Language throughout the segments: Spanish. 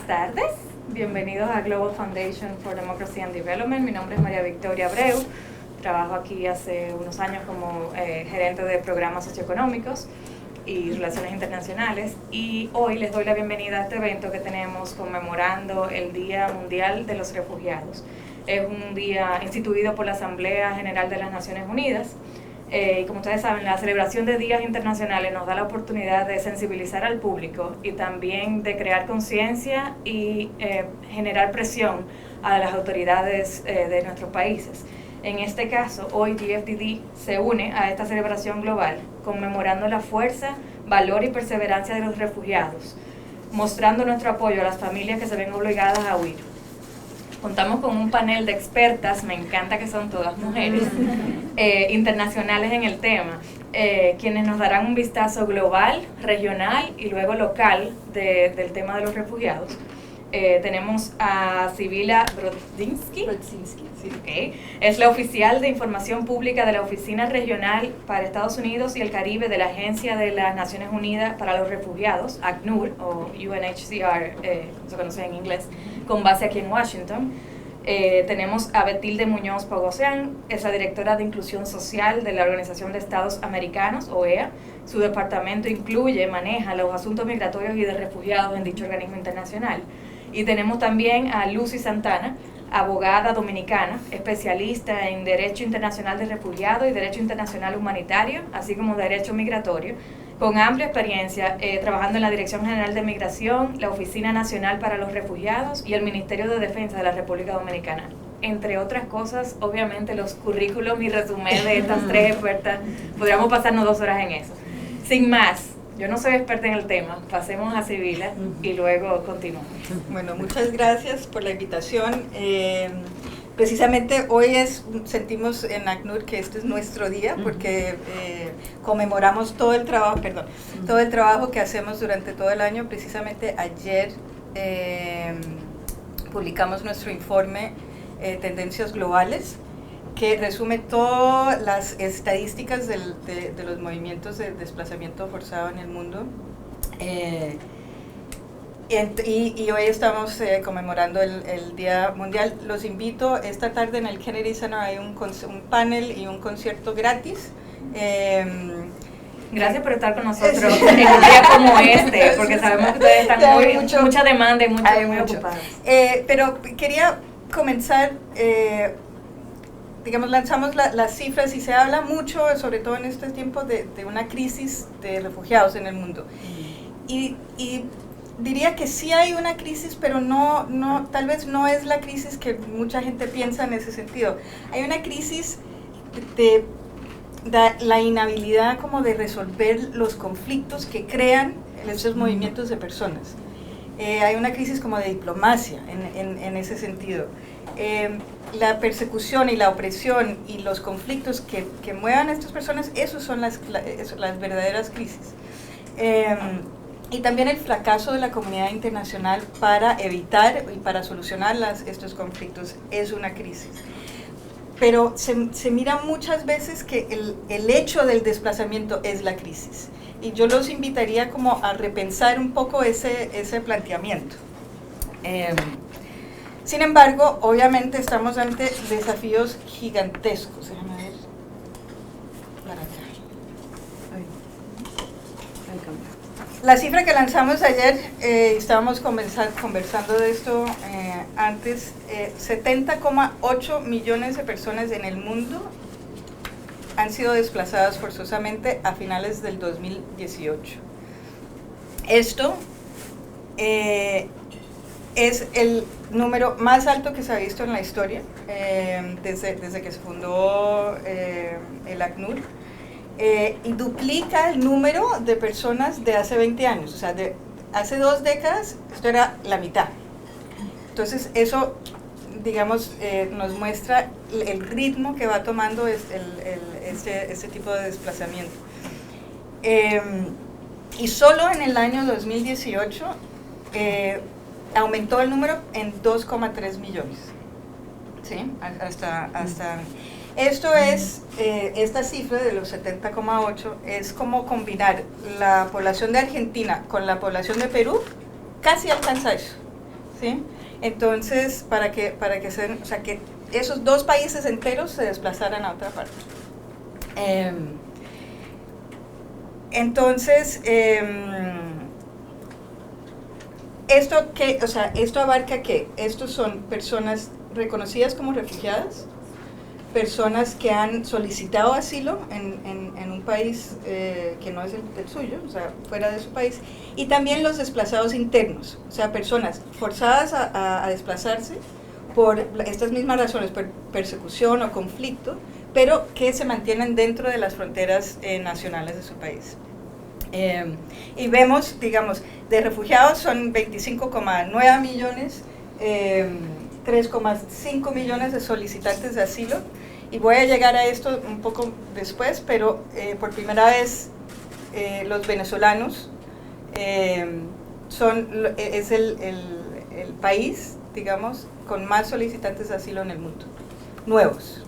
Buenas tardes, bienvenidos a Global Foundation for Democracy and Development. Mi nombre es María Victoria Abreu, trabajo aquí hace unos años como gerente de programas socioeconómicos y relaciones internacionales, y hoy les doy la bienvenida a este evento que tenemos conmemorando el Día Mundial de los Refugiados. Es un día instituido por la Asamblea General de las Naciones Unidas. Y como ustedes saben, la celebración de días internacionales nos da la oportunidad de sensibilizar al público y también de crear conciencia y generar presión a las autoridades de nuestros países. En este caso, hoy DFDD se une a esta celebración global, conmemorando la fuerza, valor y perseverancia de los refugiados, mostrando nuestro apoyo a las familias que se ven obligadas a huir. Contamos con un panel de expertas, me encanta que son todas mujeres, internacionales en el tema, quienes nos darán un vistazo global, regional y luego local del tema de los refugiados. Tenemos a Sibila Brodzinski, sí, okay. Es la oficial de información pública de la Oficina Regional para Estados Unidos y el Caribe de la Agencia de las Naciones Unidas para los Refugiados, ACNUR, o UNHCR, se conoce en inglés, con base aquí en Washington. Tenemos a Betilde Muñoz Pogosian, es la directora de Inclusión Social de la Organización de Estados Americanos, OEA. Su departamento maneja los asuntos migratorios y de refugiados en dicho organismo internacional. Y tenemos también a Lucy Santana, abogada dominicana, especialista en Derecho Internacional de Refugiados y Derecho Internacional Humanitario, así como Derecho Migratorio, con amplia experiencia trabajando en la Dirección General de Migración, la Oficina Nacional para los Refugiados y el Ministerio de Defensa de la República Dominicana. Entre otras cosas, obviamente los currículums y resumen de estas tres expertas, podríamos pasarnos 2 horas en eso. Sin más, yo no soy experta en el tema, pasemos a Sibila y luego continuamos. Bueno, muchas gracias por la invitación. Precisamente hoy sentimos en ACNUR que este es nuestro día porque conmemoramos todo el trabajo que hacemos durante todo el año. Precisamente ayer publicamos nuestro informe Tendencias Globales, que resume todas las estadísticas de los movimientos de desplazamiento forzado en el mundo. Y hoy estamos conmemorando el Día Mundial. Los invito, esta tarde en el Kennedy Center hay un panel y un concierto gratis. Gracias por estar con nosotros en un día como este, porque sabemos que ustedes están mucha demanda y muy ocupados. Pero quería comenzar, lanzamos las cifras y se habla mucho, sobre todo en este tiempo, de una crisis de refugiados en el mundo. Y diría que sí hay una crisis, pero tal vez no es la crisis que mucha gente piensa en ese sentido. Hay una crisis de la inhabilidad como de resolver los conflictos que crean esos movimientos de personas. Hay una crisis como de diplomacia en ese sentido. La persecución y la opresión y los conflictos que muevan a estas personas, esos son las verdaderas crisis. Y también el fracaso de la comunidad internacional para evitar y para solucionar estos conflictos es una crisis. Pero se mira muchas veces que el hecho del desplazamiento es la crisis. Y yo los invitaría como a repensar un poco ese planteamiento. Sin embargo, obviamente estamos ante desafíos gigantescos. Déjame ver. Para acá. La cifra que lanzamos ayer, estábamos conversando de esto antes, 70,8 millones de personas en el mundo han sido desplazadas forzosamente a finales del 2018. Esto es el número más alto que se ha visto en la historia desde que se fundó el ACNUR. Y duplica el número de personas de hace 20 años, o sea, de hace 2 décadas, esto era la mitad. Entonces, eso, nos muestra el ritmo que va tomando este tipo de desplazamiento. Y solo en el año 2018 aumentó el número en 2,3 millones. ¿Sí? Esto es, esta cifra de los 70,8 es como combinar la población de Argentina con la población de Perú, casi alcanza eso. ¿sí? Entonces, para que o sea, que esos dos países enteros se desplazaran a otra parte. Entonces, esto abarca que estos son personas reconocidas como refugiadas, personas que han solicitado asilo en un país que no es el suyo, o sea, fuera de su país, y también los desplazados internos, o sea, personas forzadas a desplazarse por estas mismas razones, por persecución o conflicto, pero que se mantienen dentro de las fronteras nacionales de su país. Y vemos, digamos, de refugiados son 25,9 millones, 3,5 millones de solicitantes de asilo, y voy a llegar a esto un poco después, pero por primera vez los venezolanos es el país, digamos, con más solicitantes de asilo en el mundo, nuevos.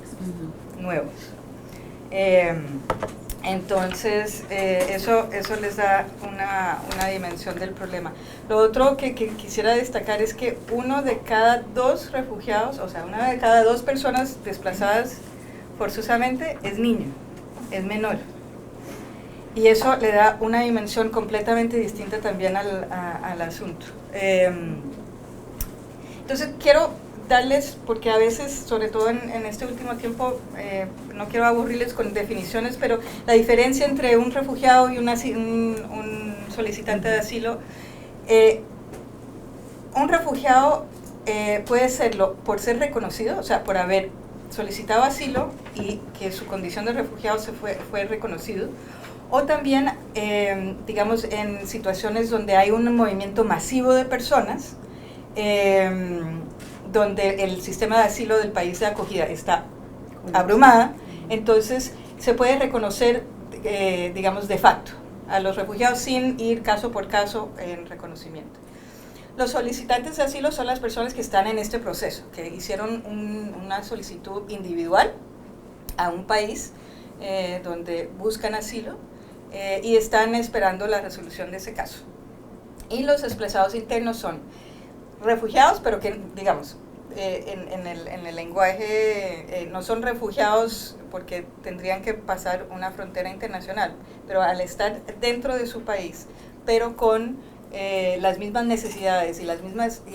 Entonces, eso les da una dimensión del problema. Lo otro que quisiera destacar es que uno de cada dos refugiados, o sea, una de cada dos personas desplazadas forzosamente es niño, es menor. Y eso le da una dimensión completamente distinta también al asunto. Entonces, quiero darles, porque a veces, sobre todo en este último tiempo, no quiero aburrirles con definiciones, pero la diferencia entre un refugiado y un solicitante de asilo, un refugiado puede serlo por ser reconocido, o sea, por haber solicitado asilo y que su condición de refugiado fue reconocido, o también, digamos, en situaciones donde hay un movimiento masivo de personas, donde el sistema de asilo del país de acogida está abrumada, entonces se puede reconocer, digamos, de facto a los refugiados sin ir caso por caso en reconocimiento. Los solicitantes de asilo son las personas que están en este proceso, que hicieron una solicitud individual a un país donde buscan asilo y están esperando la resolución de ese caso. Y los desplazados internos son refugiados, pero que, digamos, en el lenguaje no son refugiados porque tendrían que pasar una frontera internacional, pero al estar dentro de su país, pero con las mismas necesidades y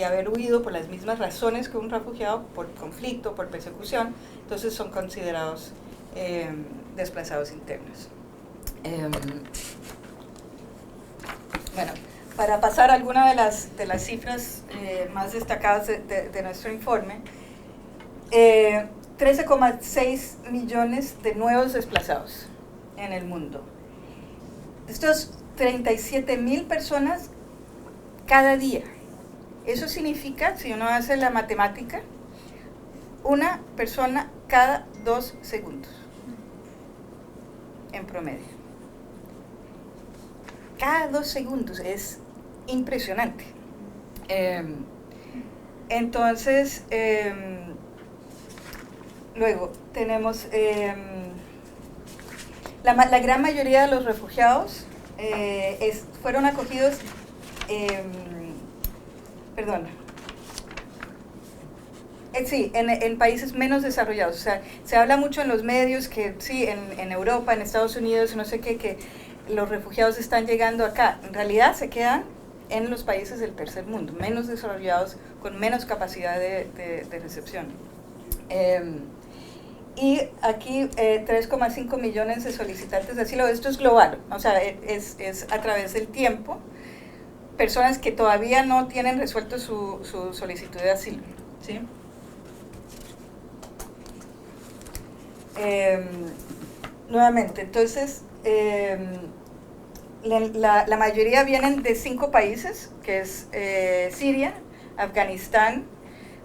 haber huido por las mismas razones que un refugiado, por conflicto, por persecución, entonces son considerados desplazados internos. Bueno, para pasar a alguna de las cifras más destacadas de nuestro informe, 13,6 millones de nuevos desplazados en el mundo. Estos 37,000 personas cada día. Eso significa, si uno hace la matemática, una persona cada 2 segundos, en promedio. Cada 2 segundos, es impresionante. Entonces, luego tenemos la gran mayoría de los refugiados fueron acogidos, en países menos desarrollados. O sea, se habla mucho en los medios que sí, en Europa, en Estados Unidos, no sé qué, que los refugiados están llegando acá. En realidad se quedan en los países del tercer mundo, menos desarrollados, con menos capacidad de recepción. Y aquí 3,5 millones de solicitantes de asilo. Esto es global, o sea, es a través del tiempo, personas que todavía no tienen resuelto su solicitud de asilo, ¿sí? Nuevamente, entonces, la mayoría vienen de 5 países, que es Siria, Afganistán,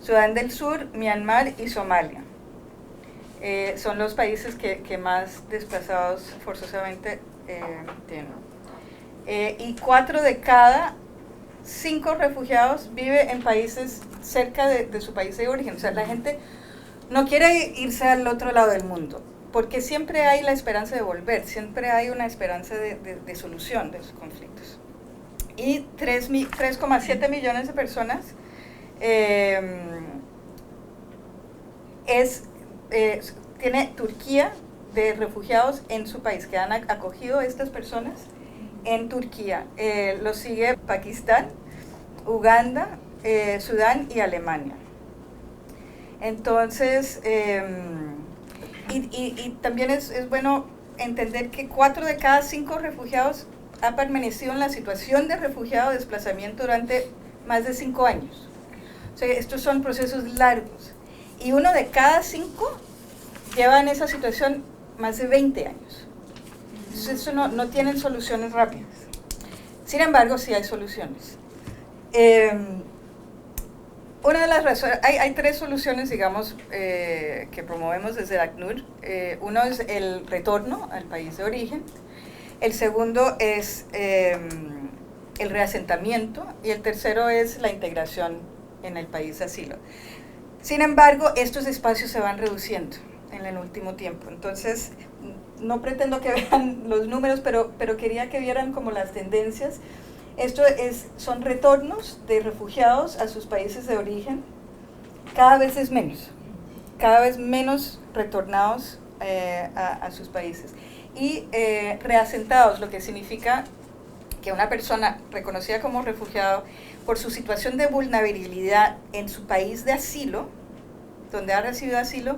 Sudán del Sur, Myanmar y Somalia. Son los países que más desplazados forzosamente tienen. Y 4 de cada 5 refugiados vive en países cerca de su país de origen. O sea, la gente no quiere irse al otro lado del mundo, porque siempre hay la esperanza de volver, siempre hay una esperanza de solución de sus conflictos. Y 3,7 millones de personas tiene Turquía de refugiados en su país, que han acogido a estas personas en Turquía. Lo sigue Pakistán, Uganda, Sudán y Alemania. Entonces, y también es bueno entender que 4 de cada 5 refugiados han permanecido en la situación de refugiado o desplazamiento durante más de 5 años. O sea, estos son procesos largos. Y 1 de cada 5 lleva en esa situación más de 20 años. Entonces, eso no tienen soluciones rápidas. Sin embargo, sí hay soluciones. Una de las razones, hay 3 soluciones, digamos, que promovemos desde ACNUR. Uno es el retorno al país de origen. El segundo es el reasentamiento. Y el tercero es la integración en el país de asilo. Sin embargo, estos espacios se van reduciendo en el último tiempo. Entonces, no pretendo que vean los números, pero quería que vieran como las tendencias. Esto son retornos de refugiados a sus países de origen. Cada vez es menos. Cada vez menos retornados a sus países. Y reasentados, lo que significa que una persona reconocida como refugiado por su situación de vulnerabilidad en su país de asilo, donde ha recibido asilo,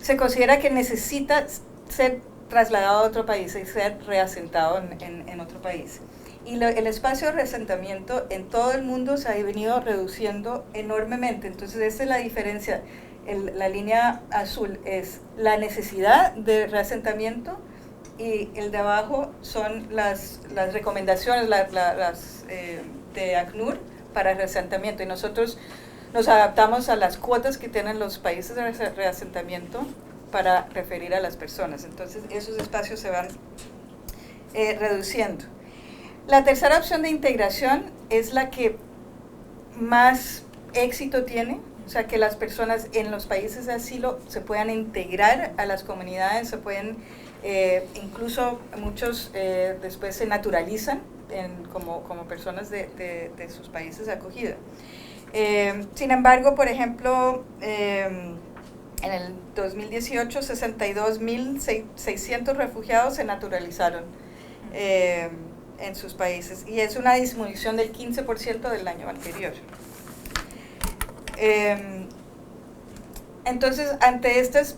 se considera que necesita ser trasladado a otro país y ser reasentado en otro país. Y el espacio de reasentamiento en todo el mundo se ha venido reduciendo enormemente. Entonces, esta es la diferencia. La línea azul es la necesidad de reasentamiento y el de abajo son las recomendaciones de ACNUR para reasentamiento. Y nosotros nos adaptamos a las cuotas que tienen los países de reasentamiento para referir a las personas. Entonces, esos espacios se van reduciendo. La tercera opción de integración es la que más éxito tiene, o sea, que las personas en los países de asilo se puedan integrar a las comunidades, se pueden, incluso muchos después se naturalizan como personas de sus países de acogida. Sin embargo, por ejemplo, en el 2018, 62.600 refugiados se naturalizaron en sus países, y es una disminución del 15% del año anterior. Entonces, ante estas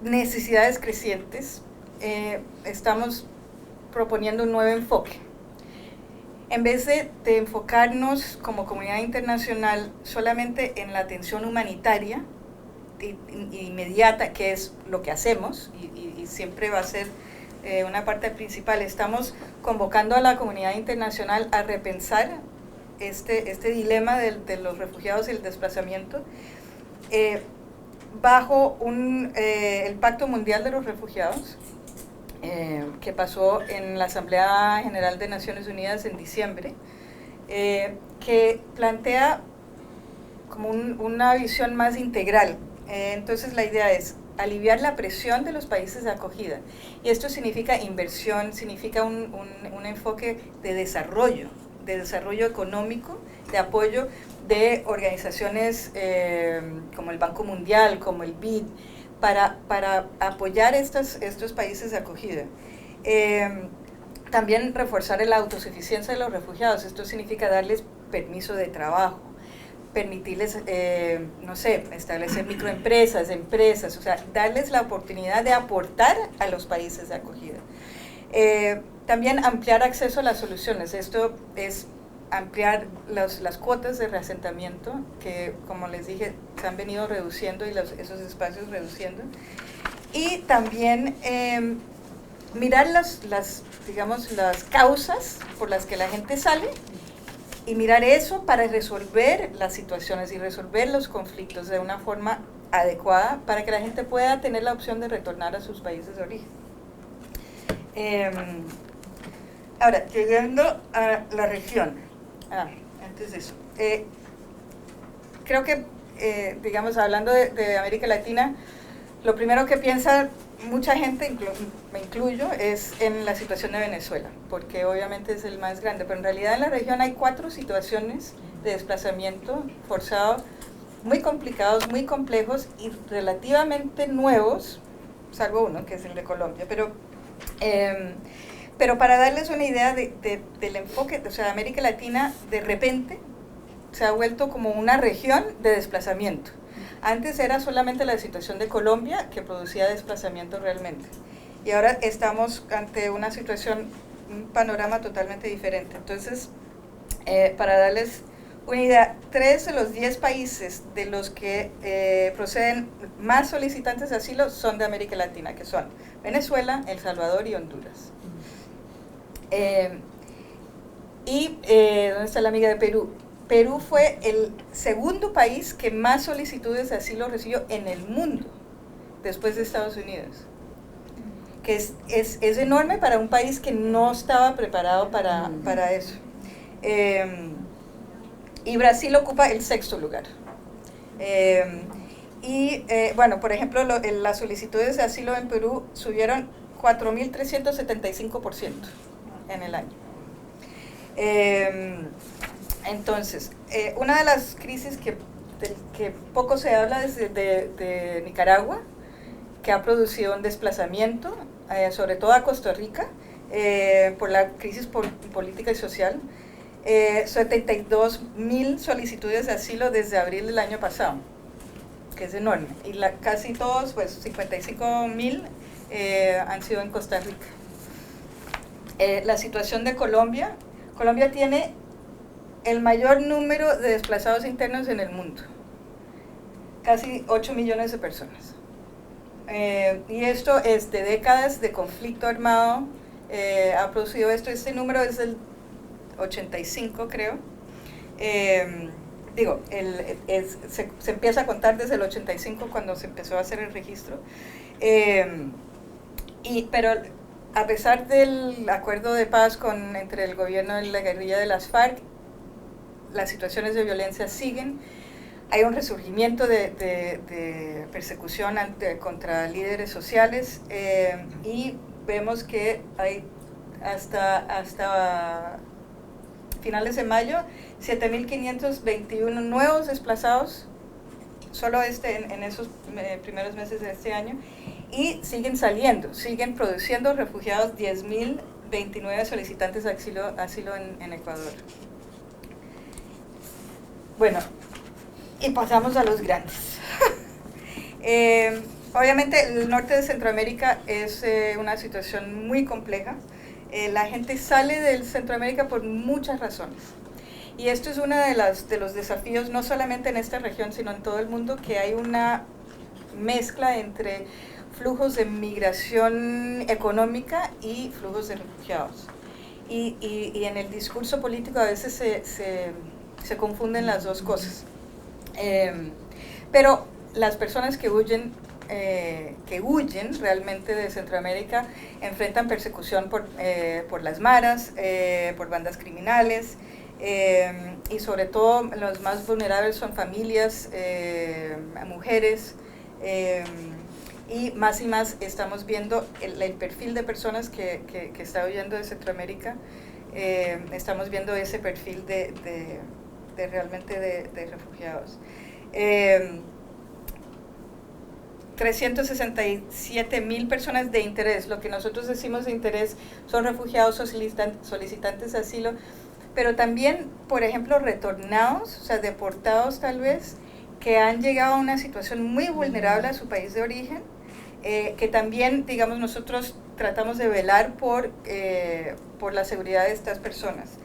necesidades crecientes, estamos proponiendo un nuevo enfoque. En vez de enfocarnos como comunidad internacional solamente en la atención humanitaria inmediata, que es lo que hacemos, y siempre va a ser una parte principal, estamos convocando a la comunidad internacional a repensar este dilema de los refugiados y el desplazamiento bajo el Pacto Mundial de los Refugiados, que pasó en la Asamblea General de Naciones Unidas en diciembre, que plantea como una visión más integral. Entonces la idea es aliviar la presión de los países de acogida, y esto significa inversión, significa un enfoque de desarrollo económico, de apoyo de organizaciones como el Banco Mundial, como el BID, para apoyar estos países de acogida. También reforzar la autosuficiencia de los refugiados. Esto significa darles permiso de trabajo, permitirles, no sé, establecer microempresas, empresas, o sea, darles la oportunidad de aportar a los países de acogida. También ampliar acceso a las soluciones. Esto es ampliar las cuotas de reasentamiento, que, como les dije, se han venido reduciendo, y esos espacios reduciendo. Y también mirar las causas por las que la gente sale, y mirar eso para resolver las situaciones y resolver los conflictos de una forma adecuada para que la gente pueda tener la opción de retornar a sus países de origen. Ahora, llegando a la región, antes de eso, creo que, digamos, hablando de América Latina, lo primero que piensa mucha gente, me incluyo, es en la situación de Venezuela, porque obviamente es el más grande, pero en realidad en la región hay 4 situaciones de desplazamiento forzado, muy complicados, muy complejos y relativamente nuevos, salvo uno que es el de Colombia, pero para darles una idea del enfoque, o sea, América Latina de repente se ha vuelto como una región de desplazamiento. Antes era solamente la situación de Colombia que producía desplazamiento realmente. Y ahora estamos ante una situación, un panorama totalmente diferente. Entonces, para darles una idea, 3 de los 10 países de los que proceden más solicitantes de asilo son de América Latina, que son Venezuela, El Salvador y Honduras. ¿Dónde está la amiga de Perú? Perú fue el segundo país que más solicitudes de asilo recibió en el mundo, después de Estados Unidos. Que es enorme para un país que no estaba preparado para eso. Y Brasil ocupa el 6º lugar. Bueno, por ejemplo, las solicitudes de asilo en Perú subieron 4.375% en el año. Entonces, una de las crisis que poco se habla es de Nicaragua, que ha producido un desplazamiento, sobre todo a Costa Rica, por la crisis política y social. 72.000 solicitudes de asilo desde abril del año pasado, que es enorme, y casi todos, pues 55.000 han sido en Costa Rica. La situación de Colombia tiene el mayor número de desplazados internos en el mundo, casi 8 millones de personas. Y esto es de décadas de conflicto armado, ha producido esto. Este número es del 85, creo. Se empieza a contar desde el 85, cuando se empezó a hacer el registro. Pero a pesar del acuerdo de paz entre el gobierno y la guerrilla de las FARC, las situaciones de violencia siguen. Hay un resurgimiento de persecución contra líderes sociales, y vemos que hay hasta finales de mayo 7.521 nuevos desplazados solo en esos primeros meses de este año, y siguen produciendo refugiados 10.029 solicitantes de asilo en Ecuador. Bueno, y pasamos a los grandes. Obviamente el norte de Centroamérica es una situación muy compleja. La gente sale de Centroamérica por muchas razones. Y esto es uno de los desafíos, no solamente en esta región, sino en todo el mundo, que hay una mezcla entre flujos de migración económica y flujos de refugiados. Y en el discurso político a veces se confunden las dos cosas. Pero las personas que huyen realmente de Centroamérica enfrentan persecución por las maras, por bandas criminales, y sobre todo los más vulnerables son familias, mujeres, y más estamos viendo el perfil de personas que está huyendo de Centroamérica. Estamos viendo ese perfil realmente de refugiados. 367.000 personas de interés, lo que nosotros decimos de interés son refugiados o solicitantes de asilo, pero también, por ejemplo, retornados, o sea, deportados tal vez, que han llegado a una situación muy vulnerable a su país de origen, que también, digamos, nosotros tratamos de velar por la seguridad de estas personas.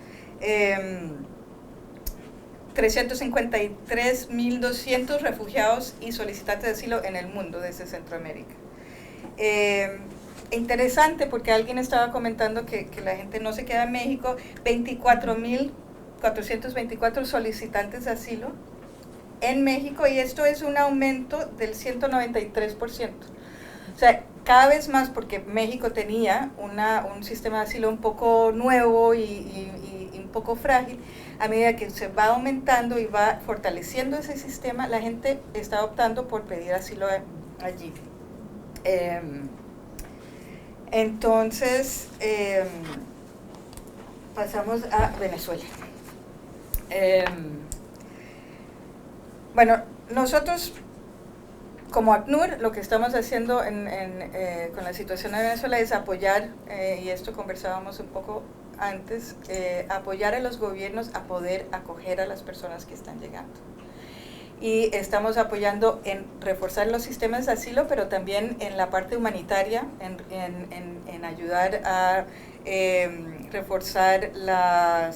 353.200 refugiados y solicitantes de asilo en el mundo desde Centroamérica. Interesante, porque alguien estaba comentando que la gente no se queda en México. 24.424 solicitantes de asilo en México, y esto es un aumento del 193%. O sea, cada vez más, porque México tenía un sistema de asilo un poco nuevo y un poco frágil. A medida que se va aumentando y va fortaleciendo ese sistema, la gente está optando por pedir asilo allí. Entonces, pasamos a Venezuela. Bueno, nosotros como ACNUR lo que estamos haciendo con la situación de Venezuela es apoyar, y esto conversábamos un poco antes, apoyar a los gobiernos a poder acoger a las personas que están llegando. Y estamos apoyando en reforzar los sistemas de asilo, pero también en la parte humanitaria, en ayudar a reforzar la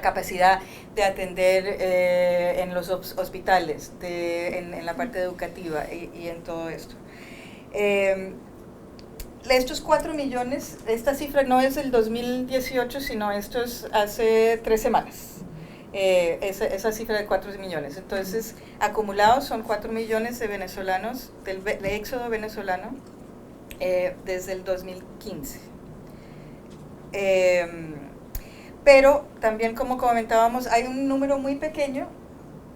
capacidad de atender en los hospitales, en la parte educativa y en todo esto. Estos 4 millones, esta cifra no es del 2018, sino esto es hace 3 semanas. Esa cifra de 4 millones. Entonces, acumulados son 4 millones de venezolanos, de éxodo venezolano, desde el 2015. Pero también, como comentábamos, hay un número muy pequeño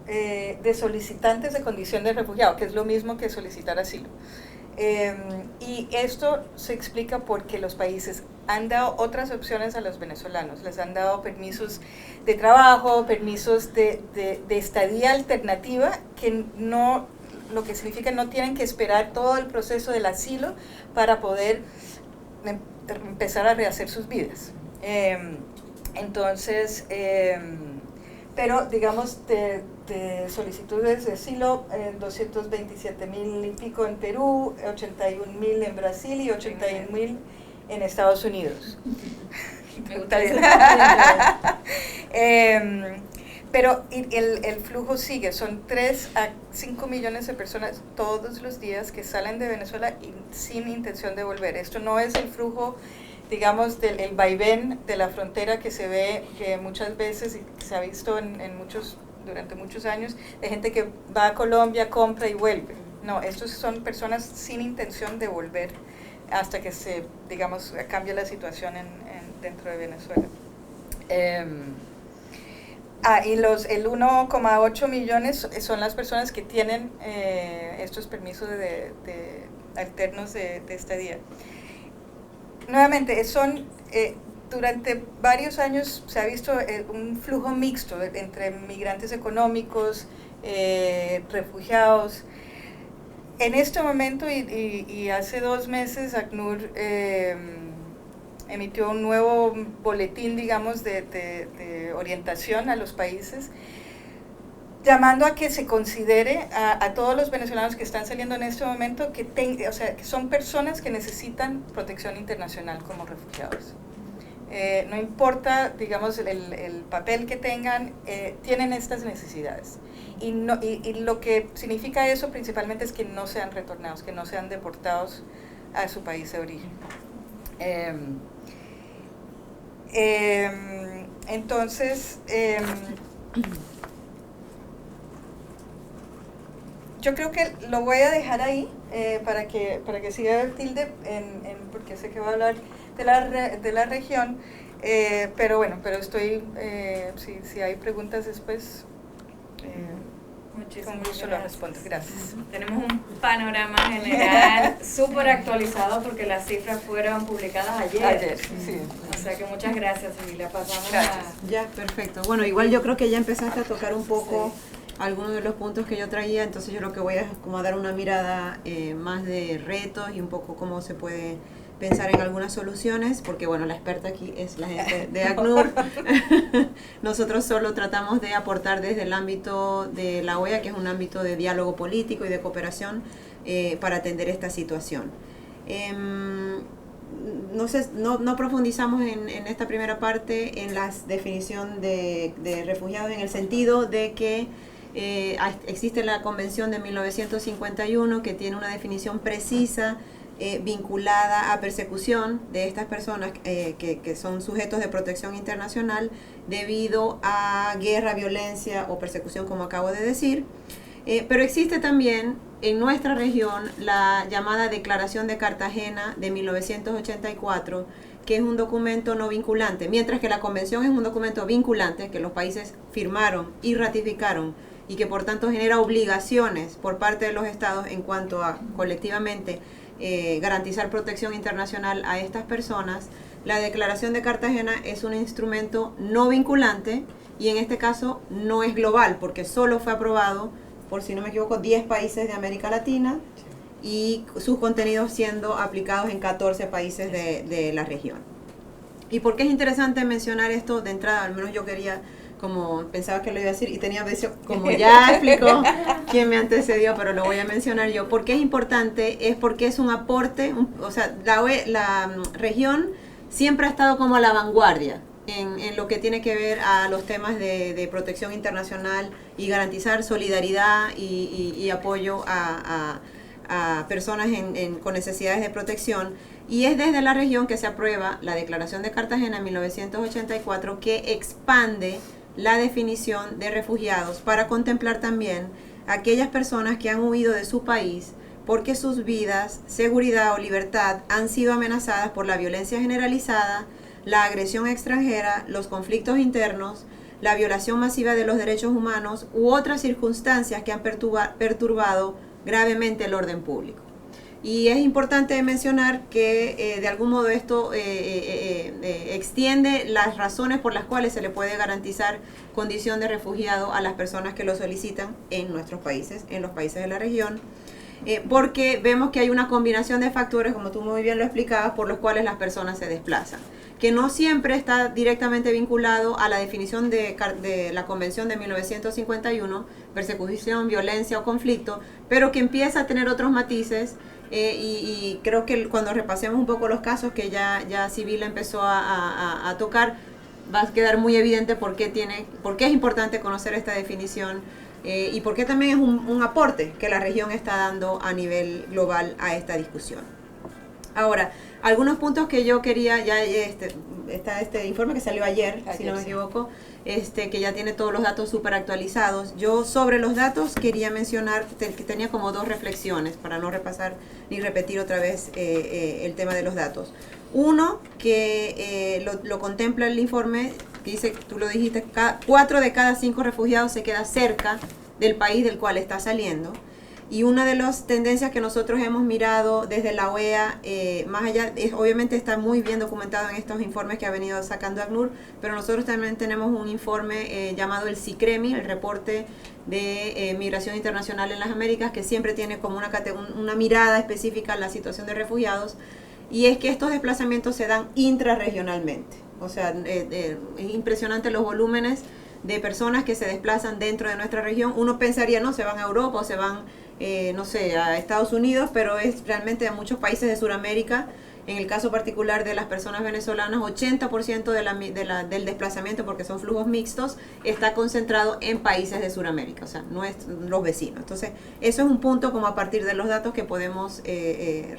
de solicitantes de condición de refugiado, que es lo mismo que solicitar asilo. Y esto se explica porque los países han dado otras opciones a los venezolanos, les han dado permisos de trabajo, permisos de estadía alternativa, que no, lo que significa no tienen que esperar todo el proceso del asilo para poder empezar a rehacer sus vidas. Entonces, pero digamos de solicitudes de asilo, 227,000 y pico en Perú, 81,000 en Brasil y 81,000 en Estados Unidos. Me gusta pero el flujo sigue, son 3 a 5 millones de personas todos los días que salen de Venezuela sin intención de volver. Esto no es el flujo, digamos, del vaivén de la frontera que se ve, que muchas veces y se ha visto durante muchos años, de gente que va a Colombia, compra y vuelve. No, estos son personas sin intención de volver hasta que se, digamos, cambie la situación dentro de Venezuela. Y el 1,8 millones son las personas que tienen estos permisos alternos de estadía. Nuevamente, durante varios años se ha visto un flujo mixto entre migrantes económicos, refugiados. En este momento y hace 2 meses ACNUR emitió un nuevo boletín, digamos, de orientación a los países, llamando a que se considere a todos los venezolanos que están saliendo en este momento que son personas que necesitan protección internacional como refugiados. No importa, digamos, el papel que tengan, tienen estas necesidades. Y lo que significa eso principalmente es que no sean retornados, que no sean deportados a su país de origen. Entonces, yo creo que lo voy a dejar ahí para que siga Tilde, porque sé que va a hablar de la región, pero bueno, estoy, si hay preguntas después, con gusto lo respondo. Gracias. Tenemos un panorama general súper actualizado porque las cifras fueron publicadas ayer. Sí. O sea que muchas gracias, Emilia. Pasamos Ya, perfecto. Bueno, igual yo creo que ya empezaste a tocar un poco algunos de los puntos que yo traía, entonces yo lo que voy a como a dar una mirada más de retos y un poco cómo se puede pensar en algunas soluciones, porque bueno, la experta aquí es la gente de ACNUR. Nosotros solo tratamos de aportar desde el ámbito de la OEA, que es un ámbito de diálogo político y de cooperación para atender esta situación. No profundizamos en esta primera parte en la definición de refugiados, en el sentido de que existe la Convención de 1951 que tiene una definición precisa vinculada a persecución de estas personas que son sujetos de protección internacional debido a guerra, violencia o persecución, como acabo de decir. Pero existe también en nuestra región la llamada Declaración de Cartagena de 1984, que es un documento no vinculante, mientras que la Convención es un documento vinculante que los países firmaron y ratificaron y que por tanto genera obligaciones por parte de los estados en cuanto a colectivamente garantizar protección internacional a estas personas. La Declaración de Cartagena es un instrumento no vinculante y en este caso no es global porque solo fue aprobado por, si no me equivoco, 10 países de América Latina y sus contenidos siendo aplicados en 14 países de la región. ¿Y por qué es interesante mencionar esto de entrada? Al menos yo quería, como pensaba que lo iba a decir y tenía visión, como ya explicó quien me antecedió, pero lo voy a mencionar yo. ¿Por qué es importante? Es porque es un aporte, o sea, la región siempre ha estado como a la vanguardia en lo que tiene que ver a los temas de protección internacional y garantizar solidaridad y apoyo a personas con necesidades de protección. Y es desde la región que se aprueba la Declaración de Cartagena en 1984 que expande la definición de refugiados para contemplar también a aquellas personas que han huido de su país porque sus vidas, seguridad o libertad han sido amenazadas por la violencia generalizada, la agresión extranjera, los conflictos internos, la violación masiva de los derechos humanos u otras circunstancias que han perturbado gravemente el orden público. Y es importante mencionar que de algún modo esto extiende las razones por las cuales se le puede garantizar condición de refugiado a las personas que lo solicitan en nuestros países, en los países de la región, porque vemos que hay una combinación de factores, como tú muy bien lo explicabas, por los cuales las personas se desplazan, que no siempre está directamente vinculado a la definición de la Convención de 1951, persecución, violencia o conflicto, pero que empieza a tener otros matices. Y creo que cuando repasemos un poco los casos que ya Sibila empezó a tocar, va a quedar muy evidente por qué es importante conocer esta definición y por qué también es un aporte que la región está dando a nivel global a esta discusión. Ahora, algunos puntos que yo quería, está este informe que salió ayer, si no me equivoco, que ya tiene todos los datos súper actualizados. Yo sobre los datos quería mencionar que tenía como dos reflexiones para no repasar ni repetir otra vez el tema de los datos. Uno, que lo contempla el informe, que dice, tú lo dijiste, 4 de cada 5 refugiados se queda cerca del país del cual está saliendo. Y una de las tendencias que nosotros hemos mirado desde la OEA, más allá, obviamente está muy bien documentado en estos informes que ha venido sacando ACNUR, pero nosotros también tenemos un informe llamado el CICREMI, el reporte de migración internacional en las Américas, que siempre tiene como una mirada específica a la situación de refugiados, y es que estos desplazamientos se dan intrarregionalmente. O sea, es impresionante los volúmenes de personas que se desplazan dentro de nuestra región. Uno pensaría, no, se van a Europa o se van, no sé, a Estados Unidos, pero es realmente a muchos países de Sudamérica. En el caso particular de las personas venezolanas, 80% del desplazamiento, porque son flujos mixtos, está concentrado en países de Sudamérica, o sea, no es los vecinos. Entonces, eso es un punto como a partir de los datos que podemos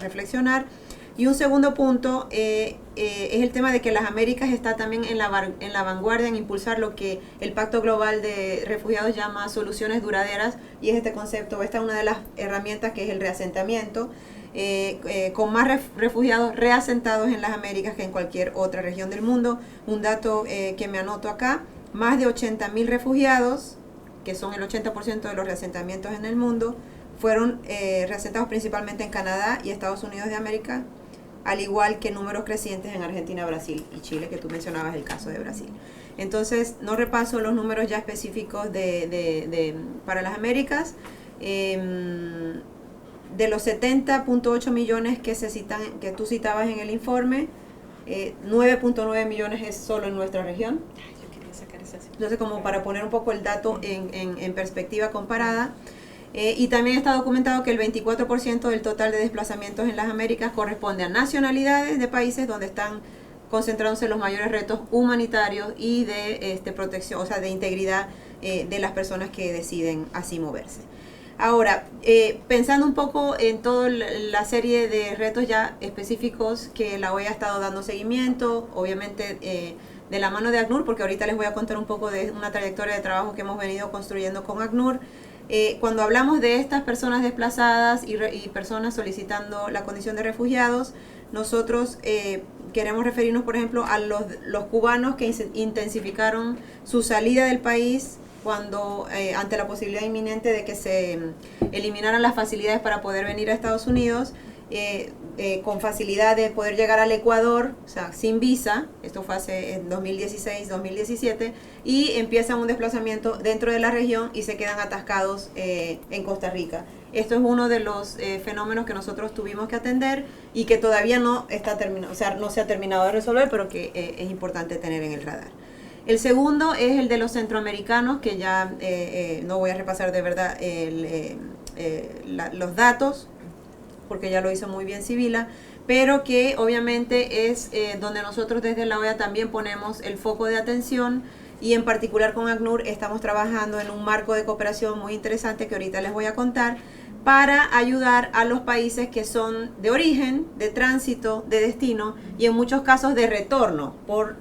reflexionar. Y un segundo punto es el tema de que las Américas está también en la vanguardia en impulsar lo que el Pacto Global de Refugiados llama soluciones duraderas, y es este concepto, esta es una de las herramientas que es el reasentamiento, con más refugiados reasentados en las Américas que en cualquier otra región del mundo. Un dato que me anoto acá, más de 80.000 refugiados, que son el 80% de los reasentamientos en el mundo, fueron reasentados principalmente en Canadá y Estados Unidos de América, al igual que números crecientes en Argentina, Brasil y Chile, que tú mencionabas el caso de Brasil. Entonces, no repaso los números ya específicos para las Américas. De los 70.8 millones que que tú citabas en el informe, 9.9 millones es solo en nuestra región. Yo quería sacar esa cifra. Entonces, como para poner un poco el dato en perspectiva comparada. Y también está documentado que el 24% del total de desplazamientos en las Américas corresponde a nacionalidades de países donde están concentrándose los mayores retos humanitarios y de protección, o sea, de integridad de las personas que deciden así moverse. Ahora, pensando un poco en toda la serie de retos ya específicos que la OEA ha estado dando seguimiento, obviamente de la mano de ACNUR, porque ahorita les voy a contar un poco de una trayectoria de trabajo que hemos venido construyendo con ACNUR. Cuando hablamos de estas personas desplazadas y personas solicitando la condición de refugiados, nosotros queremos referirnos, por ejemplo, a los cubanos que intensificaron su salida del país cuando ante la posibilidad inminente de que se eliminaran las facilidades para poder venir a Estados Unidos. con facilidad de poder llegar al Ecuador, o sea, sin visa. Esto fue en 2016, 2017, y empiezan un desplazamiento dentro de la región y se quedan atascados en Costa Rica. Esto es uno de los fenómenos que nosotros tuvimos que atender y que todavía no está terminado, o sea, no se ha terminado de resolver, pero que es importante tener en el radar. El segundo es el de los centroamericanos, que ya no voy a repasar de verdad los datos, porque ya lo hizo muy bien Sibila, pero que obviamente es donde nosotros desde la OEA también ponemos el foco de atención, y en particular con ACNUR estamos trabajando en un marco de cooperación muy interesante que ahorita les voy a contar, para ayudar a los países que son de origen, de tránsito, de destino y en muchos casos de retorno por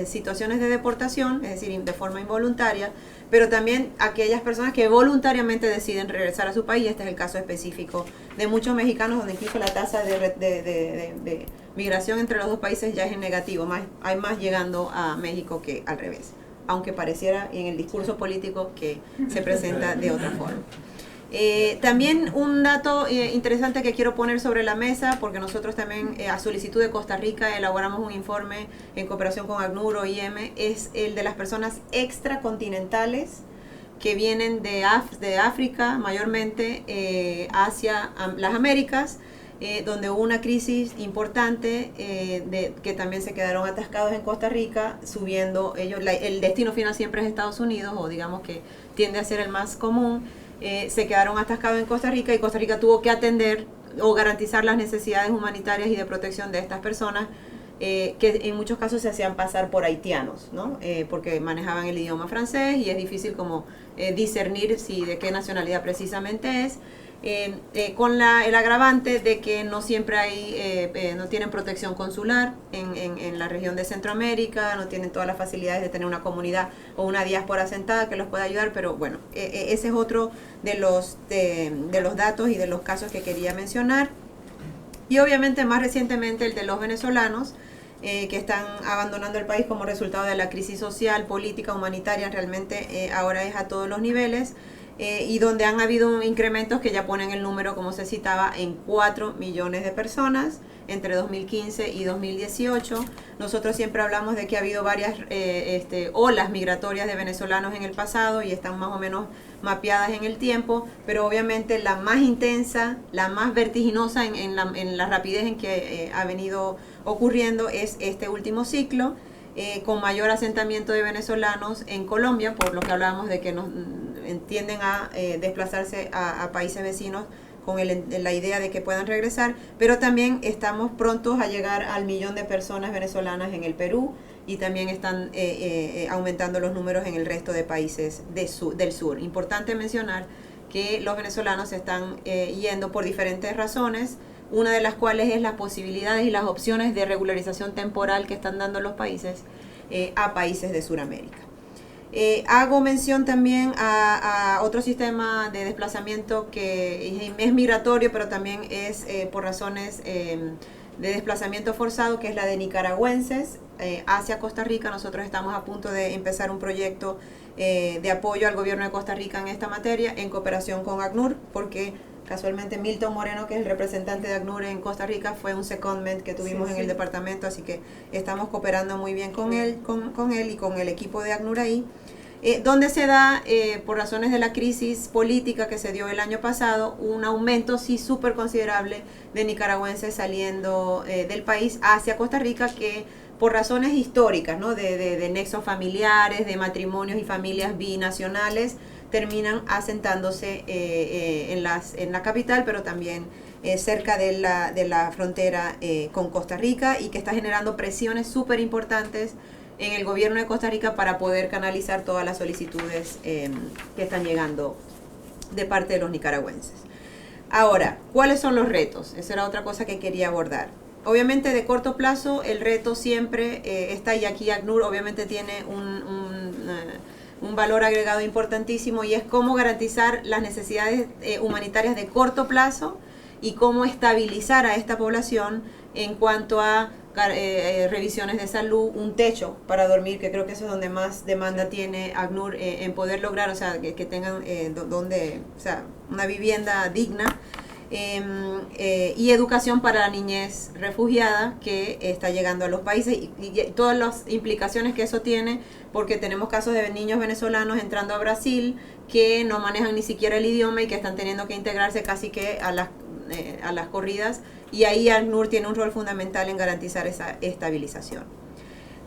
situaciones de deportación, es decir, de forma involuntaria, pero también aquellas personas que voluntariamente deciden regresar a su país. Este es el caso específico de muchos mexicanos, donde incluso la tasa de migración entre los dos países ya es en negativo. Hay más llegando a México que al revés, aunque pareciera en el discurso político que se presenta de otra forma. También un dato interesante que quiero poner sobre la mesa, porque nosotros también a solicitud de Costa Rica elaboramos un informe en cooperación con ACNUR o IM, es el de las personas extracontinentales que vienen de África mayormente hacia las Américas, donde hubo una crisis importante que también se quedaron atascados en Costa Rica, subiendo ellos, el destino final siempre es Estados Unidos, o digamos que tiende a ser el más común. Se quedaron atascados en Costa Rica, y Costa Rica tuvo que atender o garantizar las necesidades humanitarias y de protección de estas personas, que en muchos casos se hacían pasar por haitianos, ¿no? Porque manejaban el idioma francés y es difícil como discernir de qué nacionalidad precisamente es. Con el agravante de que no siempre no tienen protección consular en la región de Centroamérica, no tienen todas las facilidades de tener una comunidad o una diáspora asentada que los pueda ayudar, pero bueno, ese es otro de los datos y de los casos que quería mencionar. Y obviamente más recientemente el de los venezolanos, que están abandonando el país como resultado de la crisis social, política, humanitaria, realmente ahora es a todos los niveles. Y donde han habido incrementos que ya ponen el número, como se citaba, en 4 millones de personas entre 2015 y 2018. Nosotros siempre hablamos de que ha habido varias olas migratorias de venezolanos en el pasado y están más o menos mapeadas en el tiempo, pero obviamente la más intensa, la más vertiginosa en la rapidez en que ha venido ocurriendo es este último ciclo, con mayor asentamiento de venezolanos en Colombia, por lo que hablábamos de que tienden a desplazarse a países vecinos con la idea de que puedan regresar, pero también estamos prontos a llegar al 1 millón de personas venezolanas en el Perú, y también están aumentando los números en el resto de países del sur. Importante mencionar que los venezolanos están yendo por diferentes razones, una de las cuales es las posibilidades y las opciones de regularización temporal que están dando los países a países de Sudamérica. Hago mención también a otro sistema de desplazamiento que es migratorio, pero también es por razones de desplazamiento forzado, que es la de nicaragüenses hacia Costa Rica. Nosotros estamos a punto de empezar un proyecto de apoyo al gobierno de Costa Rica en esta materia, en cooperación con ACNUR, porque casualmente Milton Moreno, que es el representante de ACNUR en Costa Rica, fue un secondment que tuvimos en el departamento, así que estamos cooperando muy bien con él y con el equipo de ACNUR ahí, donde se da, por razones de la crisis política que se dio el año pasado, un aumento sí súper considerable de nicaragüenses saliendo del país hacia Costa Rica, que por razones históricas, ¿no? de nexos familiares, de matrimonios y familias binacionales, terminan asentándose en la capital, pero también cerca de la frontera con Costa Rica, y que está generando presiones súper importantes en el gobierno de Costa Rica para poder canalizar todas las solicitudes que están llegando de parte de los nicaragüenses. Ahora, ¿cuáles son los retos? Esa era otra cosa que quería abordar. Obviamente de corto plazo el reto siempre está, y aquí ACNUR obviamente tiene un valor agregado importantísimo, y es cómo garantizar las necesidades humanitarias de corto plazo y cómo estabilizar a esta población en cuanto a revisiones de salud, un techo para dormir, que creo que eso es donde más demanda tiene ACNUR en poder lograr, o sea, que tengan una vivienda digna, y educación para la niñez refugiada que está llegando a los países y todas las implicaciones que eso tiene, porque tenemos casos de niños venezolanos entrando a Brasil que no manejan ni siquiera el idioma y que están teniendo que integrarse casi que a las corridas, y ahí ACNUR tiene un rol fundamental en garantizar esa estabilización.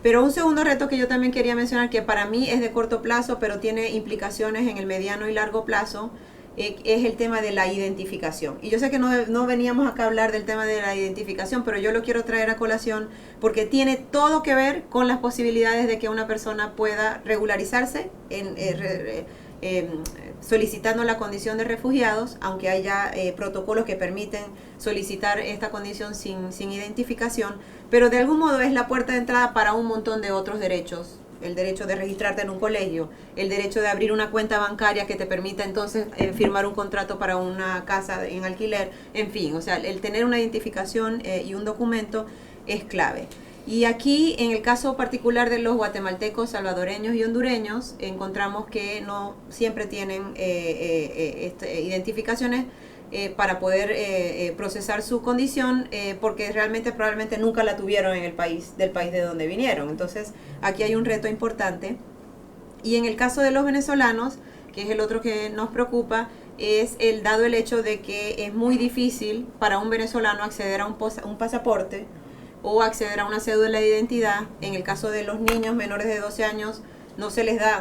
Pero un segundo reto que yo también quería mencionar, que para mí es de corto plazo, pero tiene implicaciones en el mediano y largo plazo, es el tema de la identificación. Y yo sé que no veníamos acá a hablar del tema de la identificación, pero yo lo quiero traer a colación porque tiene todo que ver con las posibilidades de que una persona pueda regularizarse solicitando la condición de refugiados, aunque haya protocolos que permiten solicitar esta condición sin identificación, pero de algún modo es la puerta de entrada para un montón de otros derechos. El derecho de registrarte en un colegio, el derecho de abrir una cuenta bancaria que te permita entonces firmar un contrato para una casa en alquiler, en fin, o sea, el tener una identificación y un documento es clave. Y aquí, en el caso particular de los guatemaltecos, salvadoreños y hondureños, encontramos que no siempre tienen identificaciones para poder procesar su condición, porque realmente probablemente nunca la tuvieron en el país de donde vinieron. Entonces aquí hay un reto importante. Y en el caso de los venezolanos, que es el otro que nos preocupa, es dado el hecho de que es muy difícil para un venezolano acceder a un pasaporte o acceder a una cédula de identidad. En el caso de los niños menores de 12 años, no se les da,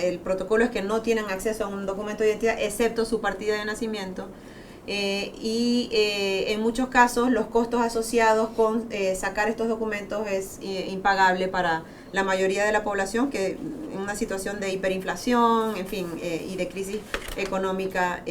el protocolo es que no tienen acceso a un documento de identidad excepto su partida de nacimiento, en muchos casos los costos asociados con sacar estos documentos es impagable para la mayoría de la población, que en una situación de hiperinflación, en fin, y de crisis económica,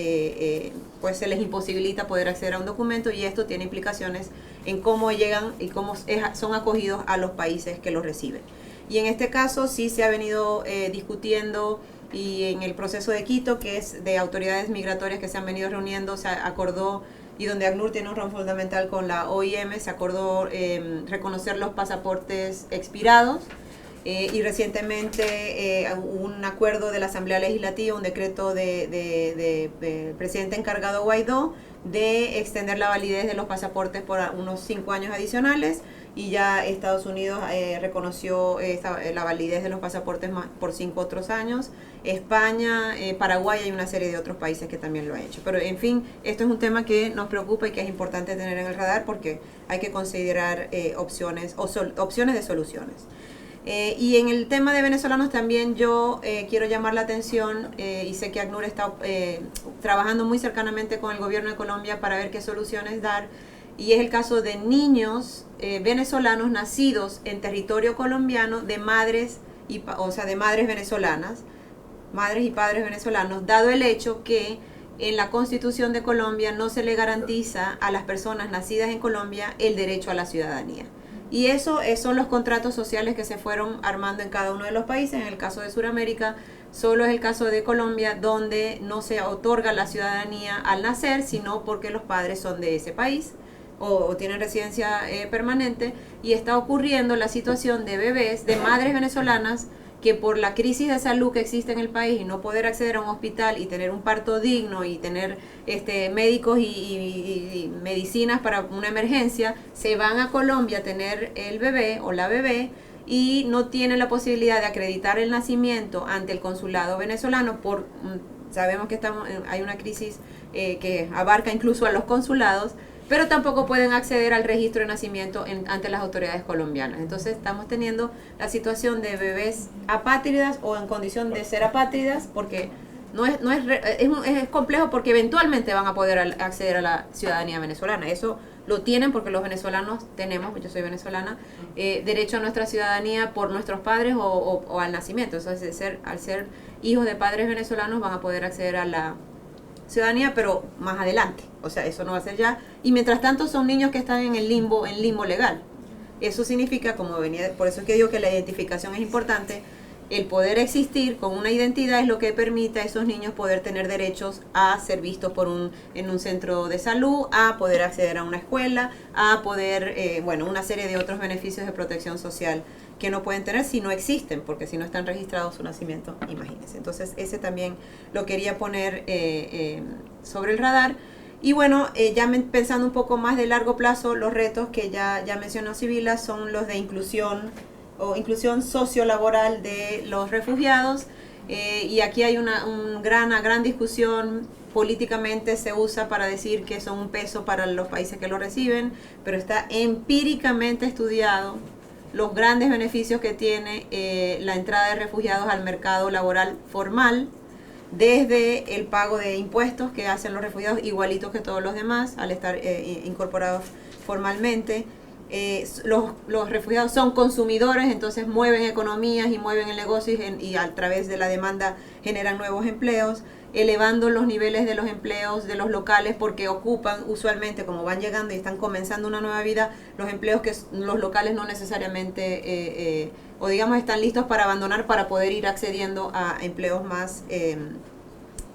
pues se les imposibilita poder acceder a un documento, y esto tiene implicaciones en cómo llegan y cómo son acogidos a los países que los reciben. Y en este caso sí se ha venido discutiendo, y en el proceso de Quito, que es de autoridades migratorias que se han venido reuniendo, se acordó, y donde ACNUR tiene un rol fundamental con la OIM, se acordó reconocer los pasaportes expirados, y recientemente un acuerdo de la Asamblea Legislativa, un decreto del presidente encargado Guaidó, de extender la validez de los pasaportes por unos 5 años adicionales, y ya Estados Unidos reconoció la validez de los pasaportes por 5 otros años. España, Paraguay, hay una serie de otros países que también lo han hecho. Pero en fin, esto es un tema que nos preocupa y que es importante tener en el radar, porque hay que considerar opciones de soluciones. Y en el tema de venezolanos también yo quiero llamar la atención, y sé que ACNUR está trabajando muy cercanamente con el gobierno de Colombia para ver qué soluciones dar, y es el caso de niños venezolanos nacidos en territorio colombiano, de madres venezolanas, madres y padres venezolanos, dado el hecho que en la Constitución de Colombia no se le garantiza a las personas nacidas en Colombia el derecho a la ciudadanía. Y eso son los contratos sociales que se fueron armando en cada uno de los países. En el caso de Sudamérica, solo es el caso de Colombia, donde no se otorga la ciudadanía al nacer, sino porque los padres son de ese país o tienen residencia permanente, y está ocurriendo la situación de bebés, de madres venezolanas, que por la crisis de salud que existe en el país, y no poder acceder a un hospital y tener un parto digno y tener médicos y medicinas para una emergencia, se van a Colombia a tener el bebé o la bebé, y no tienen la posibilidad de acreditar el nacimiento ante el consulado venezolano. Sabemos que hay una crisis que abarca incluso a los consulados, pero tampoco pueden acceder al registro de nacimiento ante las autoridades colombianas. Entonces estamos teniendo la situación de bebés apátridas o en condición de ser apátridas, porque es complejo, porque eventualmente van a poder acceder a la ciudadanía venezolana. Eso lo tienen porque los venezolanos tenemos, yo soy venezolana, derecho a nuestra ciudadanía por nuestros padres o al nacimiento. Entonces, al ser hijos de padres venezolanos, van a poder acceder a la ciudadanía, pero más adelante, o sea, eso no va a ser ya, y mientras tanto son niños que están en limbo legal. Eso significa, por eso es que digo que la identificación es importante. El poder existir con una identidad es lo que permite a esos niños poder tener derechos a ser vistos en un centro de salud, a poder acceder a una escuela, a poder, una serie de otros beneficios de protección social que no pueden tener si no existen, porque si no están registrados su nacimiento, imagínense. Entonces ese también lo quería poner sobre el radar. Y bueno, pensando un poco más de largo plazo, los retos que ya mencionó Sibila son los de inclusión sociolaboral de los refugiados. Y aquí hay una gran discusión. Políticamente se usa para decir que son un peso para los países que lo reciben, pero está empíricamente estudiado los grandes beneficios que tiene la entrada de refugiados al mercado laboral formal, desde el pago de impuestos que hacen los refugiados igualitos que todos los demás al estar incorporados formalmente. Los refugiados son consumidores, entonces mueven economías y mueven el negocio y a través de la demanda generan nuevos empleos, elevando los niveles de los empleos de los locales, porque ocupan usualmente, como van llegando y están comenzando una nueva vida, los empleos que los locales no necesariamente o digamos están listos para abandonar para poder ir accediendo a empleos más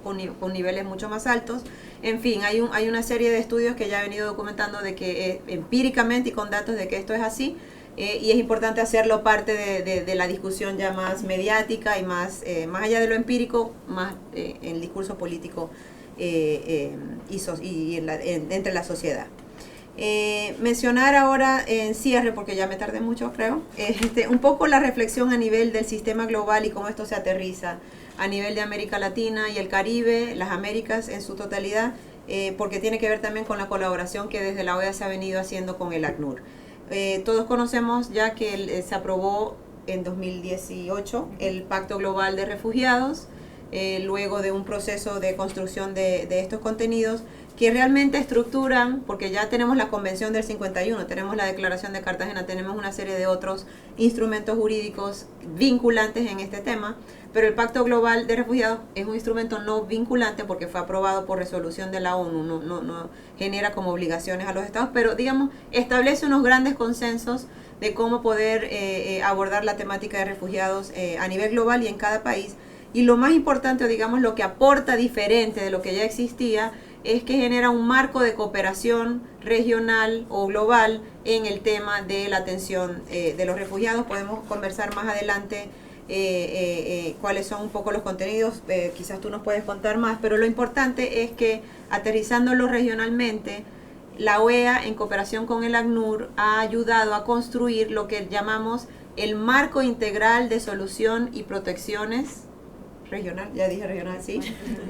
con niveles mucho más altos. En fin, hay una serie de estudios que ya he venido documentando de que empíricamente y con datos de que esto es así, y es importante hacerlo parte de la discusión ya más mediática y más allá de lo empírico, más en el discurso político entre la sociedad. Mencionar ahora en cierre, porque ya me tardé mucho creo, un poco la reflexión a nivel del sistema global y cómo esto se aterriza a nivel de América Latina y el Caribe, las Américas en su totalidad, porque tiene que ver también con la colaboración que desde la OEA se ha venido haciendo con el ACNUR. Todos conocemos ya que se aprobó en 2018 el Pacto Global de Refugiados, luego de un proceso de construcción de estos contenidos que realmente estructuran, porque ya tenemos la Convención del 51, tenemos la Declaración de Cartagena, tenemos una serie de otros instrumentos jurídicos vinculantes en este tema, pero el Pacto Global de Refugiados es un instrumento no vinculante porque fue aprobado por resolución de la ONU, no genera como obligaciones a los estados, pero digamos establece unos grandes consensos de cómo poder abordar la temática de refugiados a nivel global y en cada país. Y lo más importante, digamos, lo que aporta diferente de lo que ya existía, es que genera un marco de cooperación regional o global en el tema de la atención de los refugiados. Podemos conversar más adelante cuáles son un poco los contenidos, quizás tú nos puedes contar más, pero lo importante es que aterrizándolo regionalmente, la OEA en cooperación con el ACNUR ha ayudado a construir lo que llamamos el marco integral de solución y protecciones regional, ya dije regional, sí,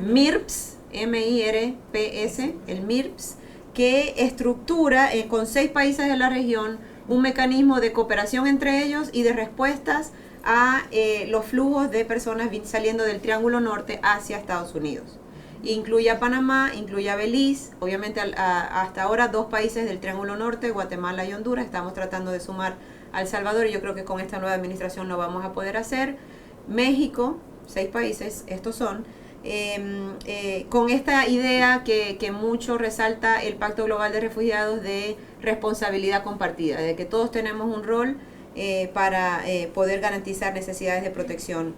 MIRPS, M-I-R-P-S, el MIRPS, que estructura con 6 países de la región un mecanismo de cooperación entre ellos y de respuestas a los flujos de personas saliendo del Triángulo Norte hacia Estados Unidos. Incluye a Panamá, incluye a Belice, obviamente hasta ahora 2 países del Triángulo Norte, Guatemala y Honduras. Estamos tratando de sumar a El Salvador y yo creo que con esta nueva administración lo vamos a poder hacer. México, 6 países, estos son, con esta idea que mucho resalta el Pacto Global de Refugiados de responsabilidad compartida, de que todos tenemos un rol para poder garantizar necesidades de protección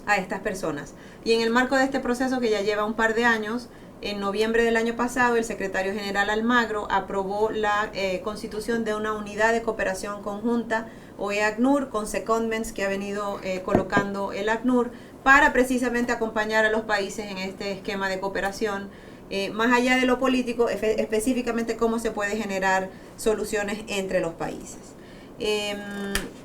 a estas personas. Y en el marco de este proceso que ya lleva un par de años, en noviembre del año pasado el secretario general Almagro aprobó la constitución de una unidad de cooperación conjunta OEA-ACNUR con secondments que ha venido colocando el ACNUR para precisamente acompañar a los países en este esquema de cooperación, más allá de lo político, específicamente cómo se puede generar soluciones entre los países.